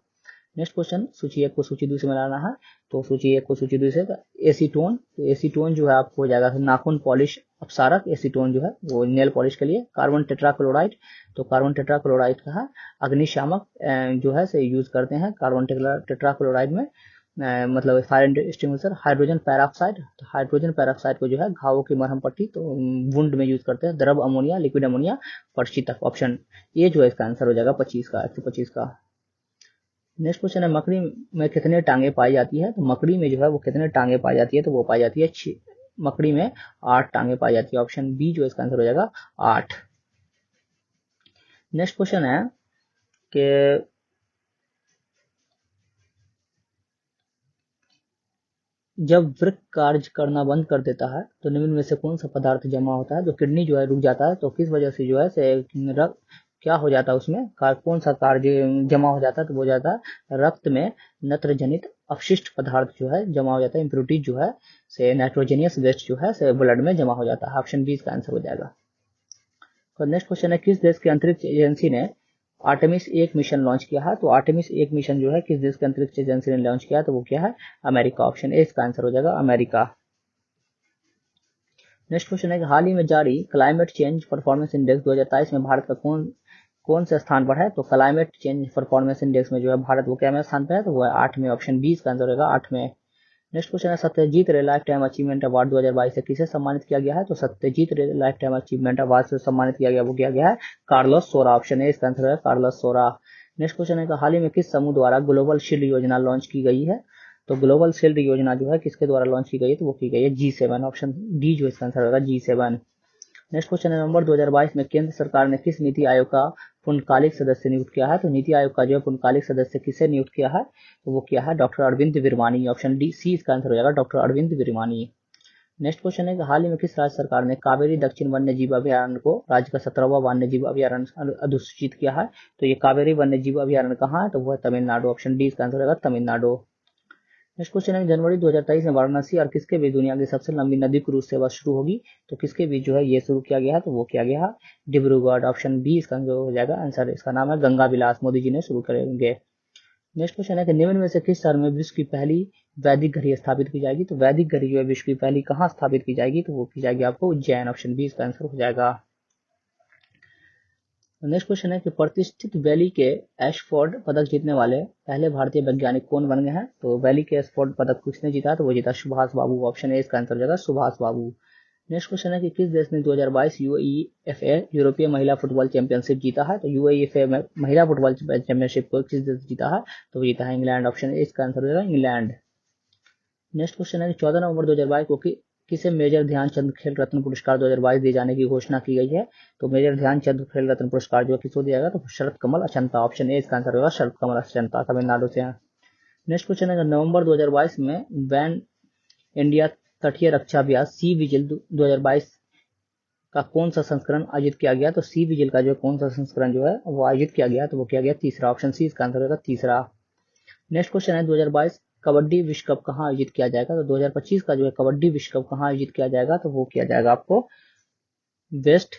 नेक्स्ट क्वेश्चन, सूची 1 को सूची 2 से मिलाना है, तो सूची 1 को सूची 2 से एसीटोन, तो एसीटोन जो है आपको हो जाएगा नाखून पॉलिश अपसारक, एसीटोन जो है वो नेल पॉलिश के लिए। कार्बन टेट्राक्लोराइड, तो कार्बन टेट्राक्लोराइड का है अग्निशामक जो है से यूज करते हैं कार्बन टेट्राक्लोराइड में, मतलब फायर एक्सटिंग्विशर। हाइड्रोजन पैराक्साइड, तो हाइड्रोजन पैराक्साइड को जो है घावों की मरहम पट्टी तो वुंड में यूज करते हैं। द्रव अमोनिया, लिक्विड अमोनिया, पर्ची तक, ऑप्शन ये जो है इसका आंसर हो जाएगा 25 का, 125 का। नेक्स्ट क्वेश्चन है, मकड़ी में कितने टांगे पाई जाती है, तो मकड़ी में जो है वो कितने टांगे पाई जाती है, तो वो पाई जाती है 6, मकड़ी में 8 टांगे पाई जाती है, ऑप्शन बी जो इसका आंसर हो जाएगा 8। नेक्स्ट क्वेश्चन है कि जब वृक्क कार्य करना बंद कर देता है तो निम्न में से कौन सा पदार्थ जमा होता है, जो किडनी जो है रुक जाता है, तो किस वजह से जो है से रक्त क्या हो जाता है उसमें कौन सा कार्य जमा हो जाता है, तो वो जाता है रक्त में नत्रजनित अपशिष्ट पदार्थ जो है जमा हो जाता है, इम्प्योरिटीज जो है से नाइट्रोजनियस वेस्ट जो है से ब्लड में जमा हो जाता है, ऑप्शन बी इसका आंसर हो जाएगा। तो नेक्स्ट क्वेश्चन है, किस देश की अंतरिक्ष एजेंसी ने आर्टेमिस 1 मिशन लॉन्च किया है, तो आर्टेमिस 1 मिशन जो है किस देश की अंतरिक्ष एजेंसी ने लॉन्च किया है, तो वो क्या है अमेरिका, ऑप्शन ए इसका आंसर हो जाएगा अमेरिका। नेक्स्ट क्वेश्चन है कि हाल ही में जारी क्लाइमेट चेंज परफॉर्मेंस इंडेक्स 2023 में भारत का कौन से स्थान पर है, तो क्लाइमेट चेंज परफॉर्मेंस इंडेक्स में जो है भारत वो क्या में स्थान पर है, तो वो है 8 में, ऑप्शन बी इसका आंसर होगा 8 में। नेक्स्ट क्वेश्चन है, सत्यजीत रे लाइफ टाइम अचीवमेंट अवार्ड 2022 से किसे सम्मानित किया गया है, तो सत्यजीत रे लाइफ टाइम अचीवमेंट अवार्ड से सम्मानित किया गया वो किया गया है कार्लोस सोरा, ऑप्शन ए इसका आंसर है कार्लोस सोरा। नेक्स्ट क्वेश्चन है, हाल ही में किस समूह द्वारा ग्लोबल शील्ड योजना लॉन्च की गई है, तो ग्लोबल शील्ड योजना जो है किसके द्वारा लॉन्च की गई है, तो वो की गई है G7, ऑप्शन डी जो इसका आंसर होगा G7। नेक्स्ट क्वेश्चन है, नवंबर 2022 में केंद्र सरकार ने किस नीति आयोग का पूर्णकालिक सदस्य नियुक्त किया है, तो नीति आयोग का जो पूर्णकालिक सदस्य किसे नियुक्त किया है, तो वो किया है doctor Arvind Virmani, option D C इसका आंसर हो जाएगा doctor Arvind Virmani. Next question है कि हाल ही में किस राज्य सरकार ने कावेरी दक्षिण वन्य जीव अभयारण्य को राज्य का 17वां वन्य जीव अभयारण्य अधिसूचित किया है, तो ये कावेरी वन्य जीव अभयारण्य कहाँ है, तो वो है तमिलनाडु, ऑप्शन डी इसका आंसर होगा तमिलनाडु। नेक्स्ट क्वेश्चन है, जनवरी 2023 में वाराणसी और किसके बीच दुनिया की सबसे लंबी नदी क्रूज सेवा शुरू होगी, तो किसके बीच जो है ये शुरू किया गया है, तो वो किया गया है डिब्रूगढ़, ऑप्शन बी इसका जो हो जाएगा आंसर, इसका नाम है गंगा विलास, मोदी जी ने शुरू करेंगे। नेक्स्ट क्वेश्चन है कि निम्न में से किस शहर में विश्व की पहली वैदिक घड़ी स्थापित की जाएगी, तो वैदिक घड़ी जो है विश्व की पहली कहाँ स्थापित की जाएगी, तो वो की जाएगी आपको उज्जैन, ऑप्शन बी इसका आंसर हो जाएगा। नेक्स्ट क्वेश्चन है कि प्रतिष्ठित वैली के एशफोर्ड पदक जीतने वाले पहले भारतीय वैज्ञानिक कौन बन गए हैं, तो वैली के एशफोर्ड पदक किसने जीता, तो वो जीता सुभाष बाबू, ऑप्शन ए इसका आंसर हो जाएगा सुभाष बाबू। नेक्स्ट क्वेश्चन है कि किस देश ने 2022 यूईएफए यूरोपीय महिला फुटबॉल चैंपियनशिप जीता है। तो यूईएफए महिला फुटबॉल चैंपियनशिप को किस देश जीता है, तो जीता है इंग्लैंड। ऑप्शन ए इसका आंसर हो जाएगा इंग्लैंड। नेक्स्ट क्वेश्चन है कि 14 नवंबर 2022 को किसे मेजर ध्यानचंद खेल रत्न पुरस्कार 2022 दिए जाने की घोषणा की गई है। तो मेजर ध्यानचंद खेल रत्न पुरस्कार जो किसको दिया गया, तो शरद कमल अचंता। ऑप्शन ए इसका आंसर होगा शरद कमल अचंता, तमिलनाडु से। नेक्स्ट क्वेश्चन है नवंबर 2022 में वैन इंडिया तटीय रक्षा अभ्यास सी विजिल 2022 का कौन सा संस्करण आयोजित किया गया। तो सी विजिल का जो कौन सा संस्करण जो है वो आयोजित किया गया, तो वो किया गया तीसरा। ऑप्शन सी इसका आंसर होगा तीसरा। नेक्स्ट क्वेश्चन है 2022 कबड्डी विश्व कप कहाँ आयोजित किया जाएगा। तो 2025 का जो है कबड्डी विश्व कप कहाँ आयोजित किया जाएगा, तो वो किया जाएगा आपको वेस्ट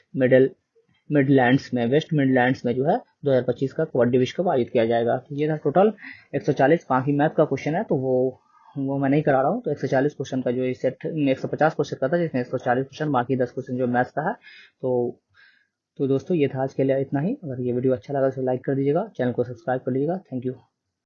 मिडलैंड्स में जो है 2025 का कबड्डी विश्व कप आयोजित किया जाएगा। तो ये था टोटल 140। बाकी मैथ का क्वेश्चन है तो वो मैं नहीं करा रहा हूँ। तो 140 क्वेश्चन का जो इस सेट में 150 क्वेश्चन का था, जिसमें 140 क्वेश्चन, बाकी 10 क्वेश्चन जो मैथ्स का है। तो दोस्तों ये था आज के लिए इतना ही। अगर ये वीडियो अच्छा लगा तो लाइक कर दीजिएगा, चैनल को सब्सक्राइब कर लीजिएगा। Thank you.